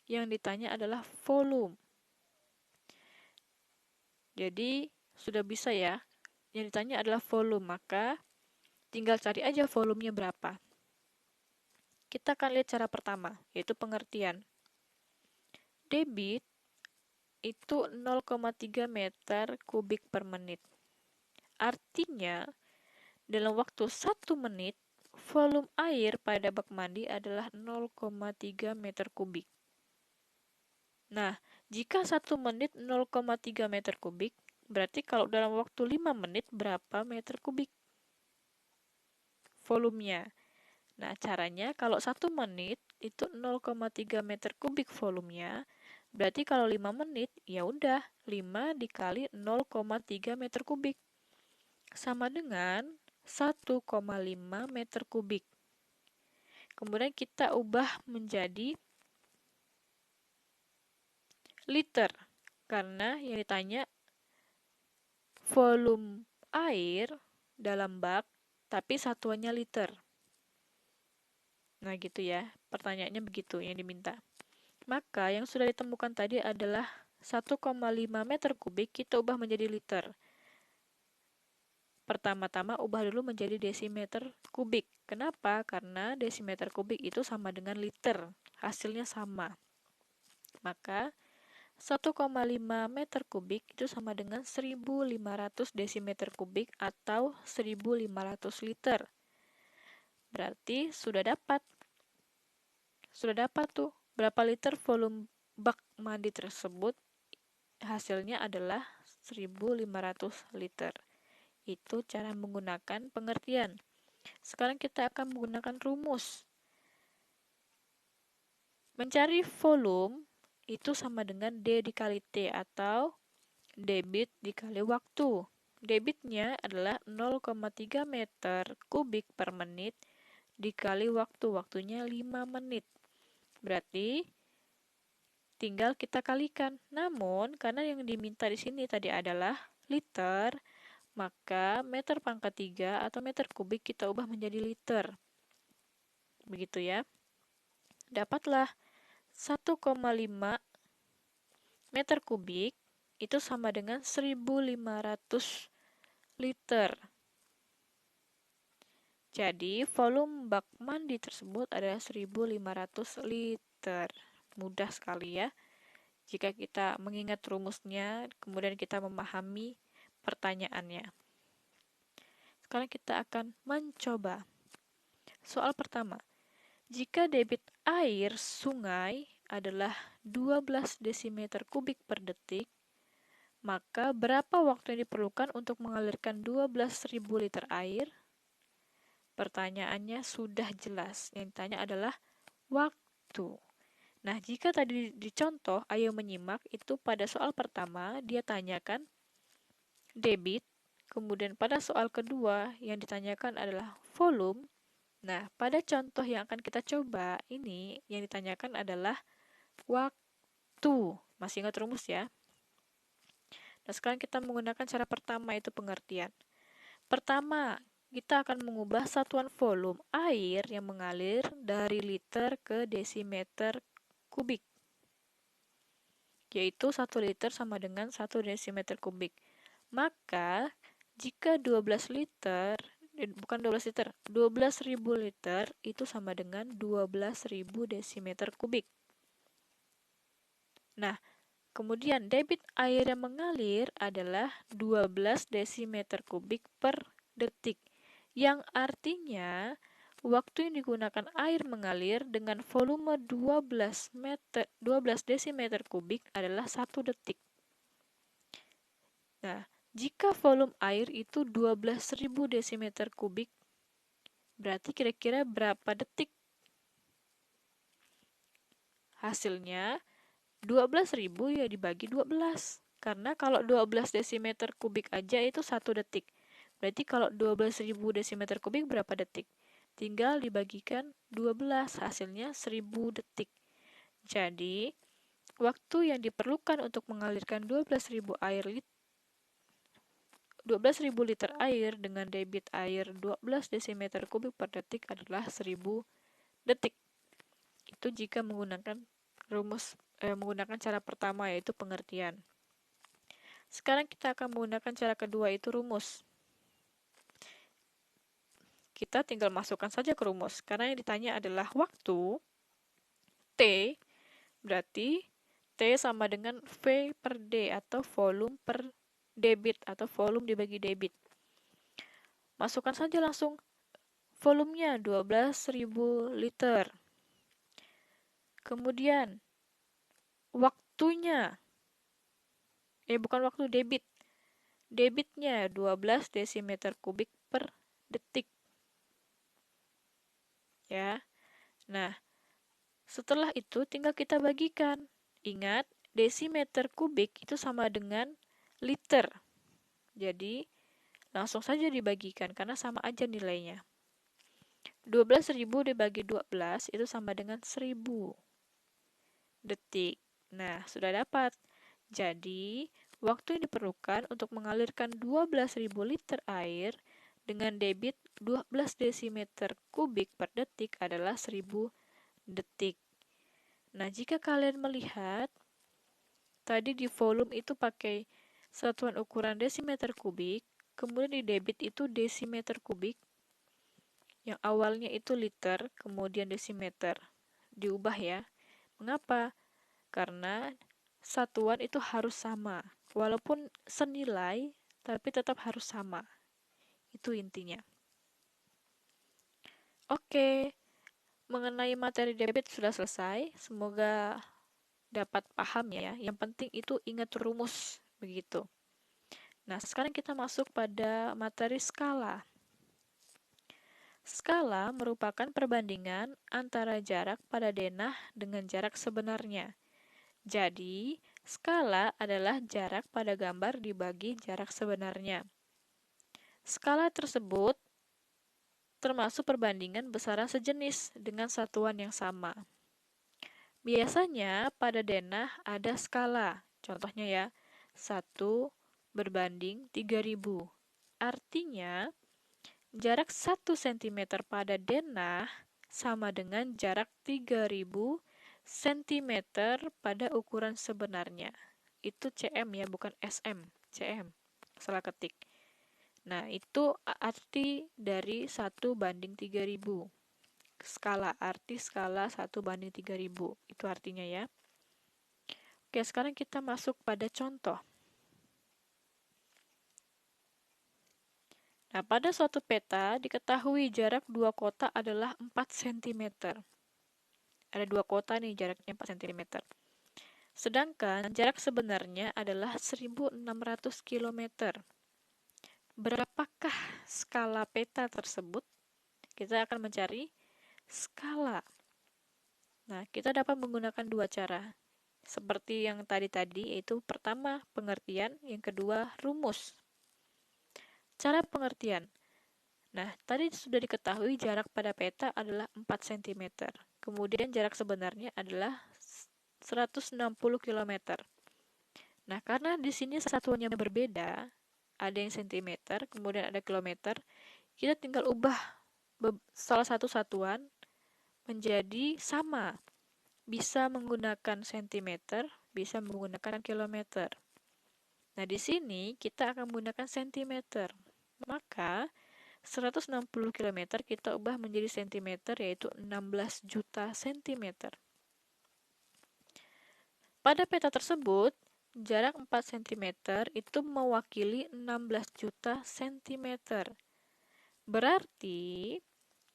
Yang ditanya adalah volume. Jadi, sudah bisa ya. Yang ditanya adalah volume, maka tinggal cari aja volumenya berapa. Kita akan lihat cara pertama, yaitu pengertian. Debit itu 0,3 meter kubik per menit. Artinya, dalam waktu 1 menit, volume air pada bak mandi adalah 0,3 meter kubik. Nah, jika 1 menit 0,3 meter kubik, berarti kalau dalam waktu 5 menit berapa meter kubik volumenya? Nah, caranya kalau 1 menit itu 0,3 meter kubik volumenya, berarti kalau 5 menit, ya udah 5 dikali 0,3 meter kubik. Sama dengan 1,5 meter kubik. Kemudian kita ubah menjadi liter, karena yang ditanya volume air dalam bak, tapi satuannya liter. Nah gitu ya, pertanyaannya begitu yang diminta. Maka yang sudah ditemukan tadi adalah 1,5 meter kubik, kita ubah menjadi liter. Pertama-tama ubah dulu menjadi desimeter kubik. Kenapa? Karena desimeter kubik itu sama dengan liter. Hasilnya sama. Maka 1,5 meter kubik itu sama dengan 1.500 desimeter kubik atau 1.500 liter. Berarti sudah dapat tuh berapa liter volume bak mandi tersebut. Hasilnya adalah 1.500 liter. Itu cara menggunakan pengertian. Sekarang kita akan menggunakan rumus. Mencari volume itu sama dengan D dikali T atau debit dikali waktu. Debitnya adalah 0,3 meter kubik per menit dikali waktunya 5 menit. Berarti tinggal kita kalikan. Namun, karena yang diminta di sini tadi adalah liter, maka meter pangkat 3 atau meter kubik kita ubah menjadi liter. Begitu ya. Dapatlah 1,5 meter kubik itu sama dengan 1.500 liter. Jadi, volume bak mandi tersebut adalah 1.500 liter. Mudah sekali ya. Jika kita mengingat rumusnya, kemudian kita memahami pertanyaannya. Sekarang kita akan mencoba. Soal pertama. Jika debit air sungai adalah 12 desimeter kubik per detik, maka berapa waktu yang diperlukan untuk mengalirkan 12.000 liter air? Pertanyaannya sudah jelas. Yang ditanya adalah waktu. Nah, jika tadi dicontoh, ayo menyimak, itu pada soal pertama dia tanyakan debit, kemudian pada soal kedua yang ditanyakan adalah volume. Nah, pada contoh yang akan kita coba ini yang ditanyakan adalah waktu. Masih ingat rumus ya? Nah, sekarang kita menggunakan cara pertama, yaitu pengertian. Pertama, kita akan mengubah satuan volume air yang mengalir dari liter ke desimeter kubik, yaitu 1 liter sama dengan 1 desimeter kubik. Maka, jika 12 liter, bukan 12 liter, 12.000 liter itu sama dengan 12.000 desimeter kubik. Nah, kemudian debit air yang mengalir adalah 12 desimeter kubik per detik, yang artinya waktu yang digunakan air mengalir dengan volume 12 desimeter kubik adalah 1 detik. Nah, jika volume air itu 12.000 desimeter kubik, berarti kira-kira berapa detik? Hasilnya 12.000 ya dibagi 12. Karena kalau 12 desimeter kubik aja itu 1 detik. Berarti kalau 12.000 desimeter kubik berapa detik? Tinggal dibagikan 12, hasilnya 1.000 detik. Jadi, waktu yang diperlukan untuk mengalirkan 12.000 liter air dengan debit air 12 desimeter kubik per detik adalah 1.000 detik. Itu jika menggunakan menggunakan cara pertama, yaitu pengertian. Sekarang kita akan menggunakan cara kedua, yaitu rumus. Kita tinggal masukkan saja ke rumus, karena yang ditanya adalah waktu. T berarti T sama dengan V per D atau volume per debit atau volume dibagi debit. Masukkan saja langsung volumenya 12.000 liter. Kemudian waktunya, bukan waktu, debit. Debitnya 12 desimeter kubik per detik. Ya. Nah, setelah itu tinggal kita bagikan. Ingat, desimeter kubik itu sama dengan liter. Jadi, langsung saja dibagikan karena sama aja nilainya. 12.000 dibagi 12 itu sama dengan 1.000 detik. Nah, sudah dapat. Jadi, waktu yang diperlukan untuk mengalirkan 12.000 liter air dengan debit 12 desimeter kubik per detik adalah 1.000 detik. Nah, jika kalian melihat, tadi di volume itu pakai satuan ukuran desimeter kubik, kemudian di debit itu desimeter kubik, yang awalnya itu liter, kemudian desimeter. Diubah ya. Mengapa? Karena satuan itu harus sama. Walaupun senilai, tapi tetap harus sama. Itu intinya. Oke, mengenai materi debit sudah selesai. Semoga dapat paham ya. Yang penting itu ingat rumus, begitu. Nah, sekarang kita masuk pada materi skala. Skala merupakan perbandingan antara jarak pada denah dengan jarak sebenarnya. Jadi, skala adalah jarak pada gambar dibagi jarak sebenarnya. Skala tersebut termasuk perbandingan besaran sejenis dengan satuan yang sama. Biasanya pada denah ada skala. Contohnya ya, 1 berbanding 3.000. Artinya, jarak 1 cm pada denah sama dengan jarak 3.000 cm pada ukuran sebenarnya. Itu cm ya, bukan sm. cm. Salah ketik. Nah, itu arti dari 1 banding 3.000. Skala, arti skala 1 banding 3.000. Itu artinya ya. Oke, sekarang kita masuk pada contoh. Nah, pada suatu peta diketahui jarak dua kota adalah 4 cm. Ada dua kota nih, jaraknya 4 cm. Sedangkan jarak sebenarnya adalah 1.600 km. Berapakah skala peta tersebut? Kita akan mencari skala. Nah, kita dapat menggunakan dua cara. Seperti yang tadi, yaitu pertama pengertian, yang kedua rumus. Cara pengertian. Nah, tadi sudah diketahui jarak pada peta adalah 4 cm. Kemudian jarak sebenarnya adalah 160 km. Nah, karena di sini satuannya berbeda, ada yang cm, kemudian ada kilometer, kita tinggal ubah salah satu satuan menjadi sama. Bisa menggunakan cm, bisa menggunakan kilometer. Nah, di sini kita akan menggunakan cm. Maka 160 km kita ubah menjadi sentimeter, yaitu 16 juta sentimeter. Pada peta tersebut, jarak 4 cm itu mewakili 16 juta sentimeter. Berarti,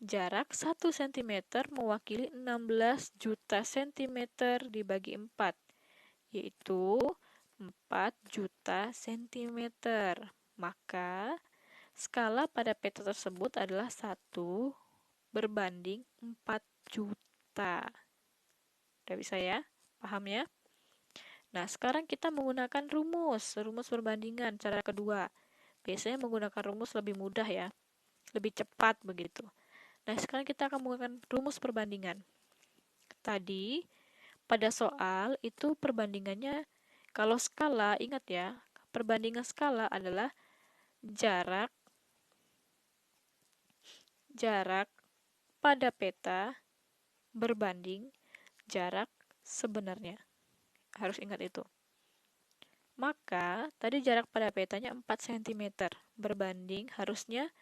jarak 1 cm mewakili 16 juta sentimeter dibagi 4, yaitu 4 juta sentimeter. Maka, skala pada peta tersebut adalah 1/4 juta. Udah bisa ya? Paham ya? Nah, sekarang kita menggunakan rumus perbandingan cara kedua. Biasanya menggunakan rumus lebih mudah ya, lebih cepat begitu. Nah, sekarang kita akan menggunakan rumus perbandingan. Tadi, pada soal itu perbandingannya, kalau skala, ingat ya, perbandingan skala adalah jarak pada peta berbanding jarak sebenarnya. Harus ingat itu. Maka, tadi jarak pada petanya 4 cm, berbanding harusnya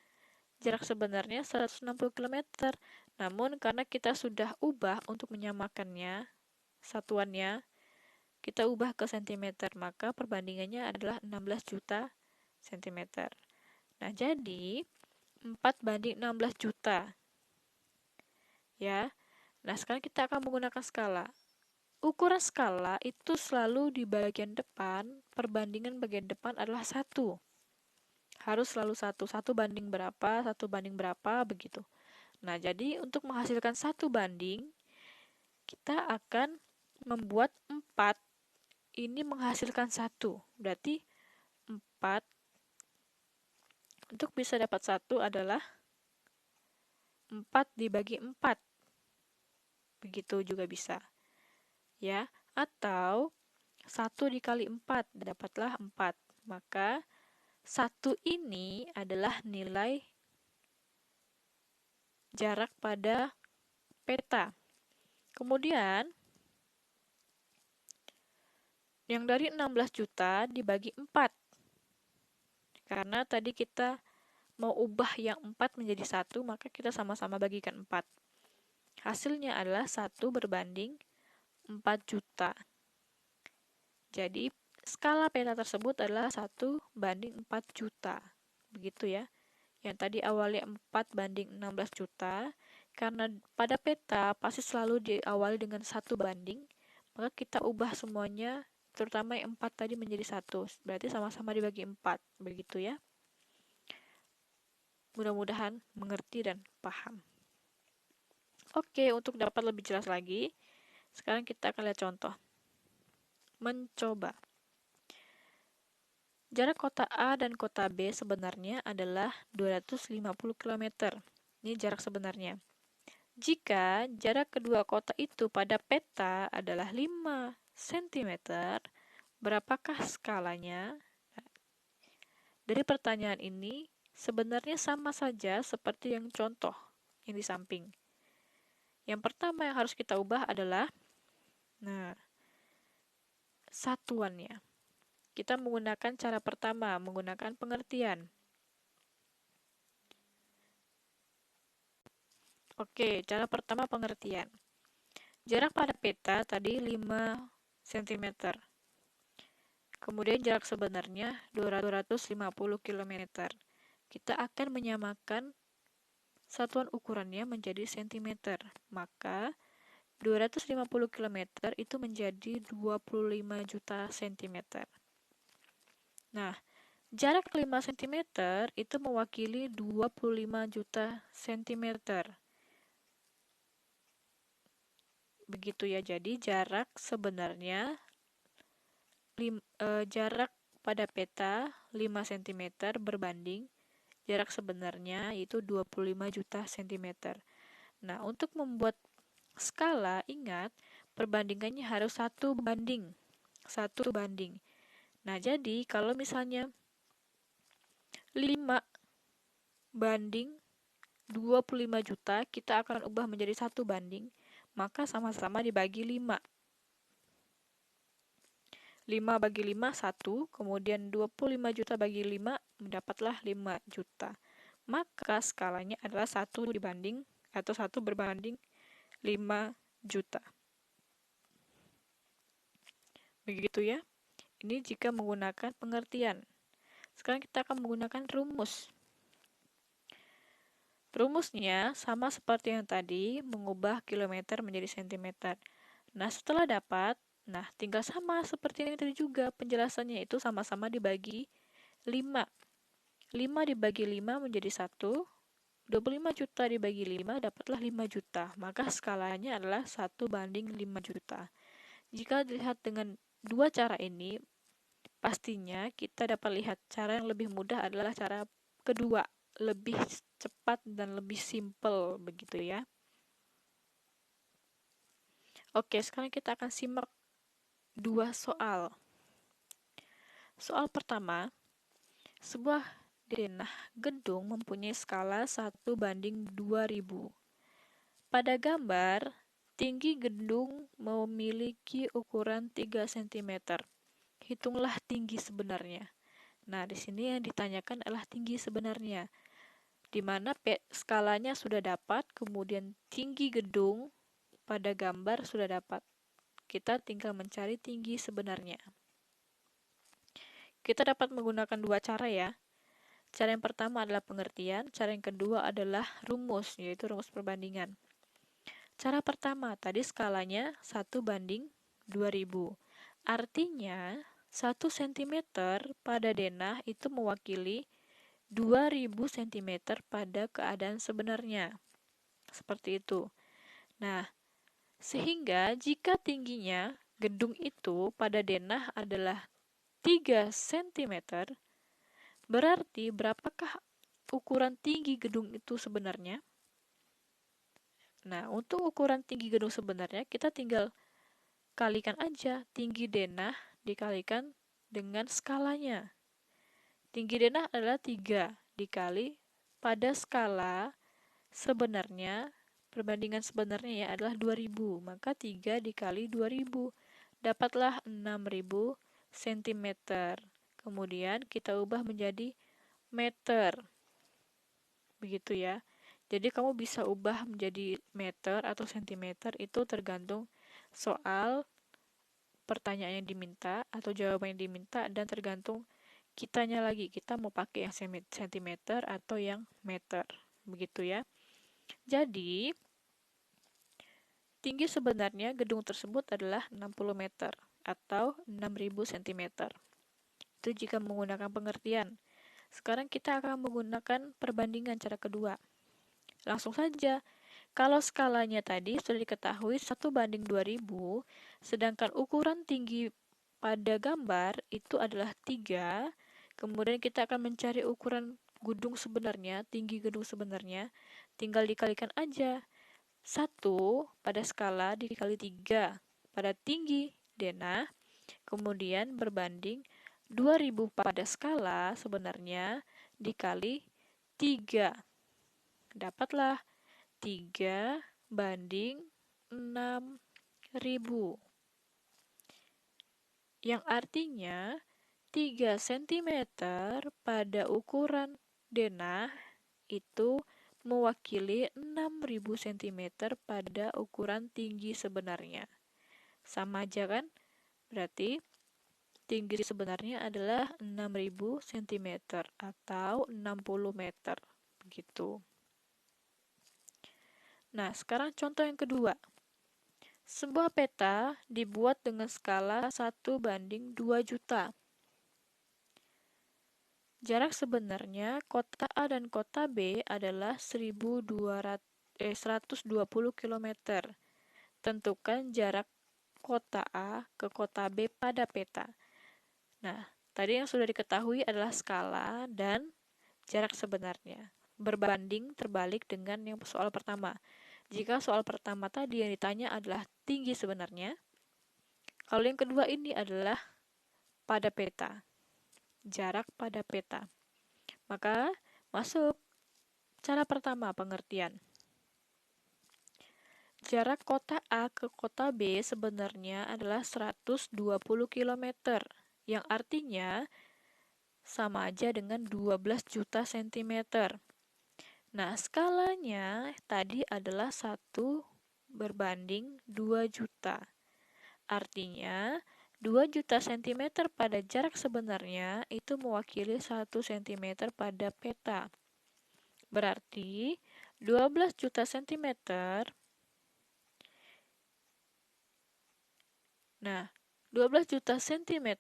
jarak sebenarnya 160 km. Namun, karena kita sudah ubah untuk menyamakannya, satuannya, kita ubah ke cm, maka perbandingannya adalah 16 juta cm. Nah, jadi 4/16 juta. Ya. Nah, sekarang kita akan menggunakan skala. Ukuran skala itu selalu di bagian depan, perbandingan bagian depan adalah 1. Harus selalu 1. 1 banding berapa, 1 banding berapa, begitu. Nah, jadi untuk menghasilkan 1 banding, kita akan membuat 4 ini menghasilkan 1. Berarti 4, untuk bisa dapat 1 adalah 4 dibagi 4. Begitu juga bisa. Ya, atau 1 dikali 4, dapatlah 4. Maka 1 ini adalah nilai jarak pada peta. Kemudian, yang dari 16 juta dibagi 4. Karena tadi kita mau ubah yang 4 menjadi 1, maka kita sama-sama bagikan 4. Hasilnya adalah 1 berbanding 4 juta. Jadi, skala peta tersebut adalah 1/4 juta. Begitu ya. Yang tadi awalnya 4/16 juta, karena pada peta pasti selalu diawali dengan 1 banding, maka kita ubah semuanya, terutama yang 4 tadi menjadi 1. Berarti sama-sama dibagi 4. Begitu ya. Mudah-mudahan mengerti dan paham. Oke, untuk dapat lebih jelas lagi, sekarang kita akan lihat contoh. Mencoba. Jarak kota A dan kota B sebenarnya adalah 250 km. Ini jarak sebenarnya. Jika jarak kedua kota itu pada peta adalah 5 cm, berapakah skalanya? Dari pertanyaan ini, sebenarnya sama saja seperti yang contoh yang di samping. Yang pertama yang harus kita ubah adalah satuannya. Kita menggunakan cara pertama, menggunakan pengertian. Oke, cara pertama pengertian. Jarak pada peta tadi 5 cm. Kemudian jarak sebenarnya 250 km. Kita akan menyamakan satuan ukurannya menjadi cm. Maka 250 km itu menjadi 25 juta cm. Nah, jarak 5 cm itu mewakili 25 juta cm. Begitu ya, jadi jarak sebenarnya jarak pada peta 5 cm berbanding jarak sebenarnya yaitu 25 juta cm. Nah, untuk membuat skala, ingat perbandingannya harus 1 banding. 1 banding. Nah, jadi kalau misalnya 5 banding 25 juta, kita akan ubah menjadi 1 banding, maka sama-sama dibagi 5. 5 bagi 5, 1. Kemudian 25 juta bagi 5, mendapatlah 5 juta. Maka skalanya adalah 1 dibanding, atau 1 berbanding 5 juta. Begitu ya. Ini jika menggunakan pengertian. Sekarang kita akan menggunakan rumus. Rumusnya sama seperti yang tadi, mengubah kilometer menjadi sentimeter. Nah, setelah dapat, tinggal sama seperti yang tadi juga, penjelasannya itu sama-sama dibagi 5. 5 dibagi 5 menjadi 1, 25 juta dibagi 5, dapatlah 5 juta. Maka skalanya adalah 1 banding 5 juta. Jika dilihat dengan dua cara ini, pastinya kita dapat lihat cara yang lebih mudah adalah cara kedua, lebih cepat dan lebih simple, begitu ya. Oke, sekarang kita akan simak dua soal. Soal pertama, sebuah denah gedung mempunyai skala 1 banding 2000. Pada gambar, tinggi gedung memiliki ukuran 3 cm. Hitunglah tinggi sebenarnya. Nah, di sini yang ditanyakan adalah tinggi sebenarnya, di mana skalanya sudah dapat, kemudian tinggi gedung pada gambar sudah dapat. Kita tinggal mencari tinggi sebenarnya. Kita dapat menggunakan dua cara ya. Cara yang pertama adalah pengertian, cara yang kedua adalah rumus, yaitu rumus perbandingan. Cara pertama, tadi skalanya 1 banding 2000. Artinya, 1 cm pada denah itu mewakili 2000 cm pada keadaan sebenarnya. Seperti itu. Nah, sehingga jika tingginya gedung itu pada denah adalah 3 cm, berarti berapakah ukuran tinggi gedung itu sebenarnya? Nah, untuk ukuran tinggi gedung sebenarnya, kita tinggal kalikan aja tinggi denah dikalikan dengan skalanya. Tinggi denah adalah 3 dikali pada skala sebenarnya, perbandingan sebenarnya ya adalah 2000. Maka 3 dikali 2000, dapatlah 6000 cm. Kemudian kita ubah menjadi meter. Begitu ya. Jadi kamu bisa ubah menjadi meter atau sentimeter, itu tergantung soal, pertanyaan yang diminta atau jawaban yang diminta, dan tergantung kitanya lagi, kita mau pakai yang sentimeter atau yang meter. Begitu ya. Jadi tinggi sebenarnya gedung tersebut adalah 60 meter atau 6000 cm. Itu jika menggunakan pengertian. Sekarang kita akan menggunakan perbandingan cara kedua. Langsung saja, kalau skalanya tadi sudah diketahui 1 banding 2000, sedangkan ukuran tinggi pada gambar itu adalah 3, kemudian kita akan mencari ukuran gedung sebenarnya, tinggi gedung sebenarnya, tinggal dikalikan aja. 1 pada skala dikali 3 pada tinggi denah, kemudian berbanding 2000 pada skala sebenarnya dikali 3. Dapatlah 3 banding 6000. Yang artinya 3 cm pada ukuran denah itu mewakili 6000 cm pada ukuran tinggi sebenarnya. Sama aja kan? Berarti tinggi sebenarnya adalah 6000 cm atau 60 meter. Begitu. Nah, sekarang contoh yang kedua. Sebuah peta dibuat dengan skala 1 banding 2 juta. Jarak sebenarnya kota A dan kota B adalah 120 km. Tentukan jarak kota A ke kota B pada peta. Nah, tadi yang sudah diketahui adalah skala dan jarak sebenarnya. Berbanding terbalik dengan yang soal pertama. Jika soal pertama tadi yang ditanya adalah tinggi sebenarnya, kalau yang kedua ini adalah pada peta, jarak pada peta. Maka masuk cara pertama, pengertian. Jarak kota A ke kota B sebenarnya adalah 120 km, yang artinya sama aja dengan 12 juta cm. Nah, skalanya tadi adalah 1:2 juta. Artinya, 2 juta cm pada jarak sebenarnya itu mewakili 1 cm pada peta. Berarti, 12 juta cm. Nah, 12 juta cm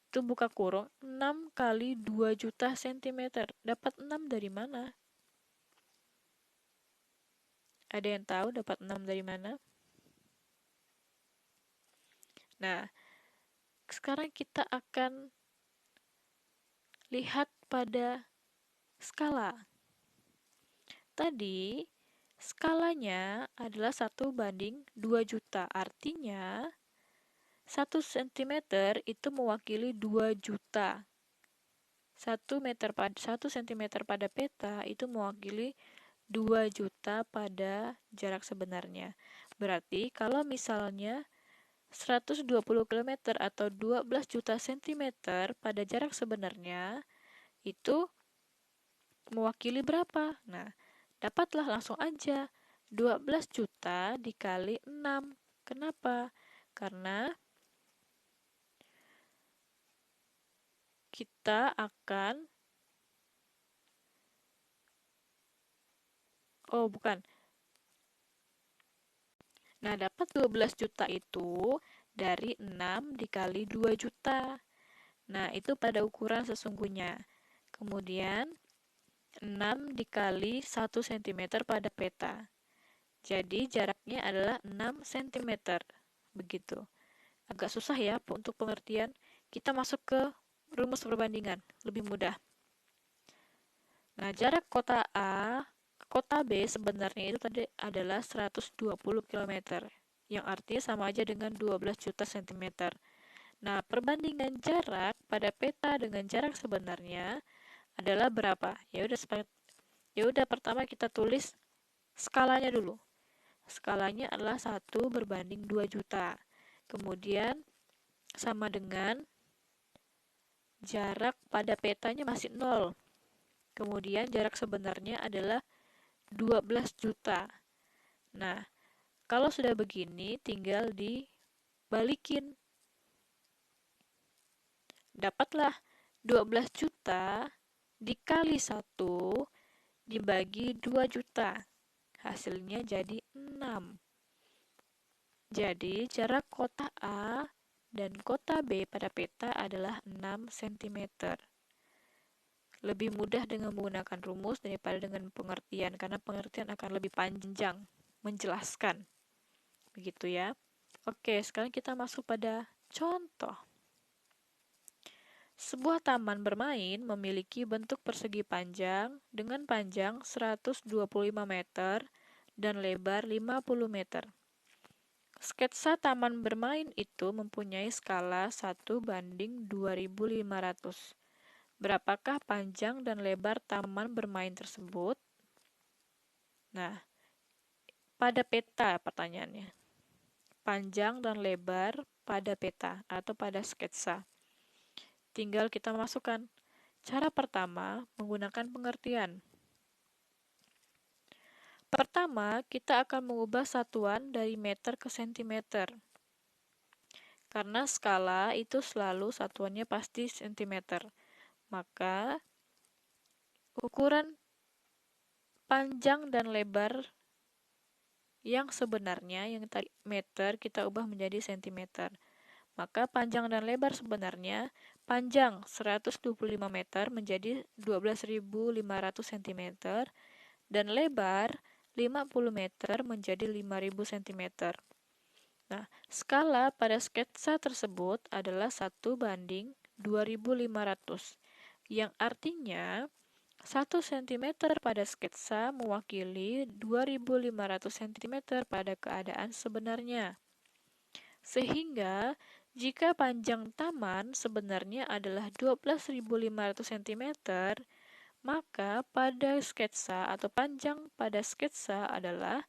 itu buka kurung 6 kali 2 juta cm. Dapat 6 dari mana? Ada yang tahu dapat 6 dari mana? Nah, sekarang kita akan lihat pada skala. Tadi, skalanya adalah 1:2 juta. Artinya, 1 cm itu mewakili 2 juta. 1 cm pada peta itu mewakili 2 juta pada jarak sebenarnya. Berarti, kalau misalnya 120 km atau 12 juta cm pada jarak sebenarnya, itu mewakili berapa? Nah, dapatlah langsung aja 12 juta dikali 6. Kenapa? Karena kita akan bukan. Nah, dapat 12 juta itu dari 6 dikali 2 juta. Nah, itu pada ukuran sesungguhnya. Kemudian 6 dikali 1 cm pada peta. Jadi jaraknya adalah 6 cm. Begitu. Agak susah ya untuk pengertian. Kita masuk ke rumus perbandingan, lebih mudah. Nah, jarak kota A ke kota B sebenarnya itu tadi adalah 120 km, yang artinya sama aja dengan 12 juta cm. Nah, perbandingan jarak pada peta dengan jarak sebenarnya adalah berapa? Ya udah pertama kita tulis skalanya dulu. Skalanya adalah 1:2 juta. Kemudian sama dengan jarak pada petanya masih 0. Kemudian jarak sebenarnya adalah 12 juta. Nah, kalau sudah begini tinggal dibalikin. Dapatlah 12 juta dikali 1 dibagi 2 juta. Hasilnya jadi 6. Jadi, jarak kota A dan kota B pada peta adalah 6 cm. Lebih mudah dengan menggunakan rumus daripada dengan pengertian, karena pengertian akan lebih panjang menjelaskan. Begitu ya. Oke, sekarang kita masuk pada contoh. Sebuah taman bermain memiliki bentuk persegi panjang dengan panjang 125 meter dan lebar 50 meter. Sketsa taman bermain itu mempunyai skala 1:2500. Berapakah panjang dan lebar taman bermain tersebut? Nah, pada peta pertanyaannya. Panjang dan lebar pada peta atau pada sketsa. Tinggal kita masukkan. Cara pertama, menggunakan pengertian. Pertama, kita akan mengubah satuan dari meter ke sentimeter. Karena skala itu selalu satuannya pasti sentimeter. Maka, ukuran panjang dan lebar yang sebenarnya, yang tadi meter, kita ubah menjadi sentimeter. Maka panjang dan lebar sebenarnya, panjang 125 meter menjadi 12.500 cm, dan lebar 50 meter menjadi 5.000 cm. Nah, skala pada sketsa tersebut adalah 1:2500, yang artinya 1 cm pada sketsa mewakili 2.500 cm pada keadaan sebenarnya. Sehingga, jika panjang taman sebenarnya adalah 12.500 cm, maka pada sketsa atau panjang pada sketsa adalah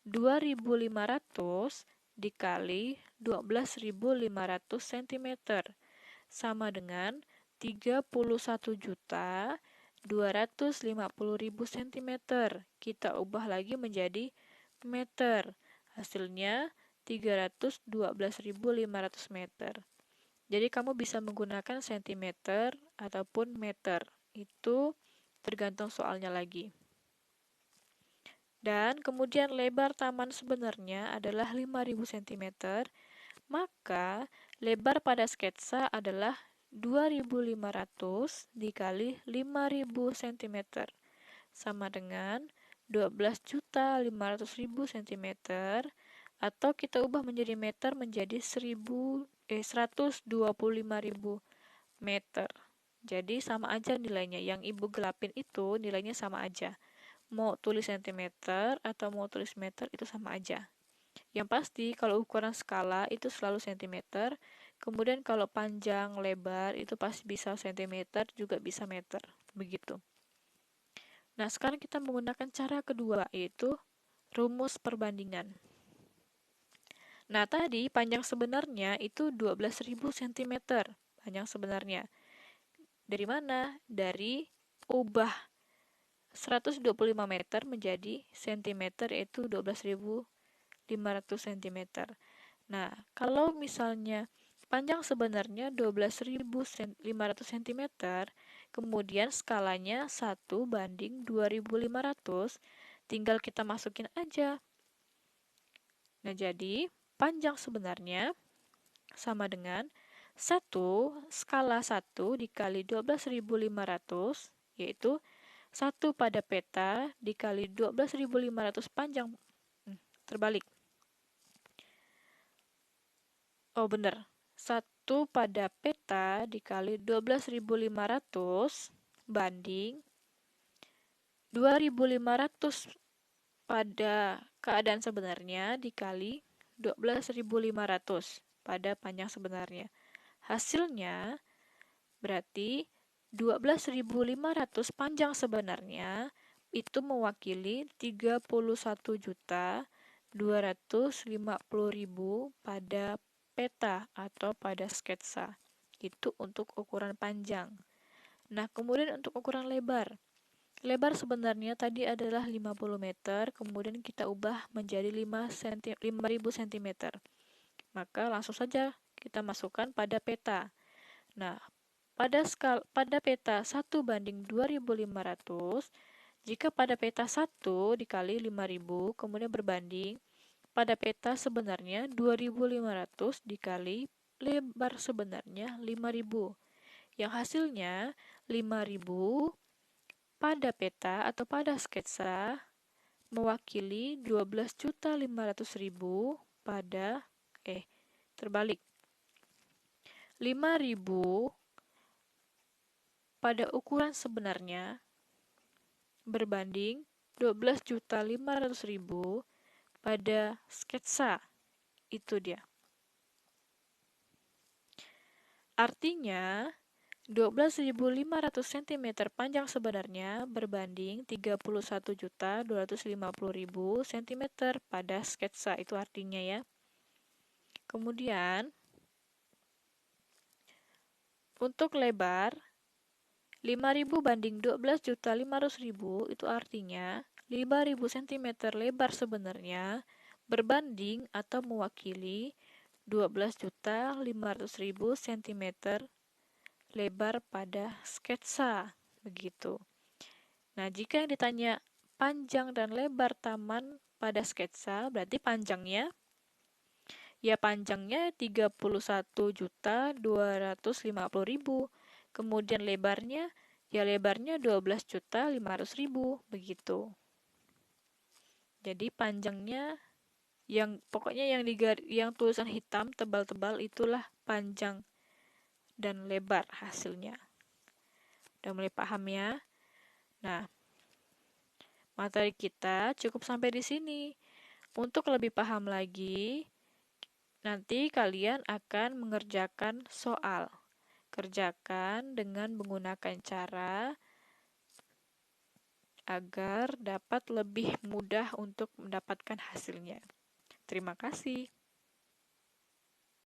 2.500 dikali 12.500 cm sama dengan 31.250.000 cm. Kita ubah lagi menjadi meter. Hasilnya 312.500 meter. Jadi kamu bisa menggunakan sentimeter ataupun meter. Itu tergantung soalnya lagi. Dan kemudian lebar taman sebenarnya adalah 5.000 cm, maka lebar pada sketsa adalah 2.500 dikali 5.000 cm sama dengan 12.500.000 cm, atau kita ubah menjadi meter menjadi 125.000 meter. Jadi sama aja nilainya. Yang ibu gelapin itu nilainya sama aja. Mau tulis cm atau mau tulis meter itu sama aja. Yang pasti kalau ukuran skala itu selalu cm. Kemudian kalau panjang, lebar itu pasti bisa cm juga bisa meter. Begitu. Nah, sekarang kita menggunakan cara kedua, yaitu rumus perbandingan. Nah, tadi panjang sebenarnya itu 12.000 cm. Panjang sebenarnya. Dari mana? Dari ubah 125 meter menjadi cm, yaitu 12.500 cm. Nah, kalau misalnya panjang sebenarnya 12.500 cm, kemudian skalanya 1:2.500, tinggal kita masukin aja. Nah, jadi panjang sebenarnya sama dengan 1 skala 1 dikali 12.500, yaitu 1 pada peta dikali 12.500 panjang. Terbalik. Oh, benar. 1 pada peta dikali 12.500 banding 2.500 pada keadaan sebenarnya dikali 12.500 pada panjang sebenarnya. Hasilnya berarti 12.500 panjang sebenarnya itu mewakili 31.250.000 pada peta atau pada sketsa. Itu untuk ukuran panjang. Nah, kemudian untuk ukuran lebar. Lebar sebenarnya tadi adalah 50 meter, kemudian kita ubah menjadi 5.000 cm. Maka langsung saja kita masukkan pada peta. Nah, pada peta 1:2.500, jika pada peta 1 dikali 5.000, kemudian berbanding, pada peta sebenarnya 2.500 dikali lebar sebenarnya 5.000. Yang hasilnya 5.000 pada peta atau pada sketsa mewakili 12.500.000 pada terbalik. 5.000 pada ukuran sebenarnya berbanding 12.500.000 pada sketsa. Itu dia. Artinya 12.500 cm panjang sebenarnya berbanding 31.250.000 cm pada sketsa. Itu artinya ya. Kemudian untuk lebar 5.000 banding 12.500.000 itu artinya 5.000 cm lebar sebenarnya berbanding atau mewakili 12.500.000 cm lebar pada sketsa. Begitu. Nah, jika yang ditanya panjang dan lebar taman pada sketsa, berarti panjangnya 31.250.000. Kemudian lebarnya 12.500.000 begitu. Jadi panjangnya pokoknya yang tulisan hitam tebal-tebal itulah panjang dan lebar hasilnya. Udah mulai paham ya? Nah, materi kita cukup sampai di sini. Untuk lebih paham lagi, nanti kalian akan mengerjakan soal. Kerjakan dengan menggunakan cara agar dapat lebih mudah untuk mendapatkan hasilnya. Terima kasih.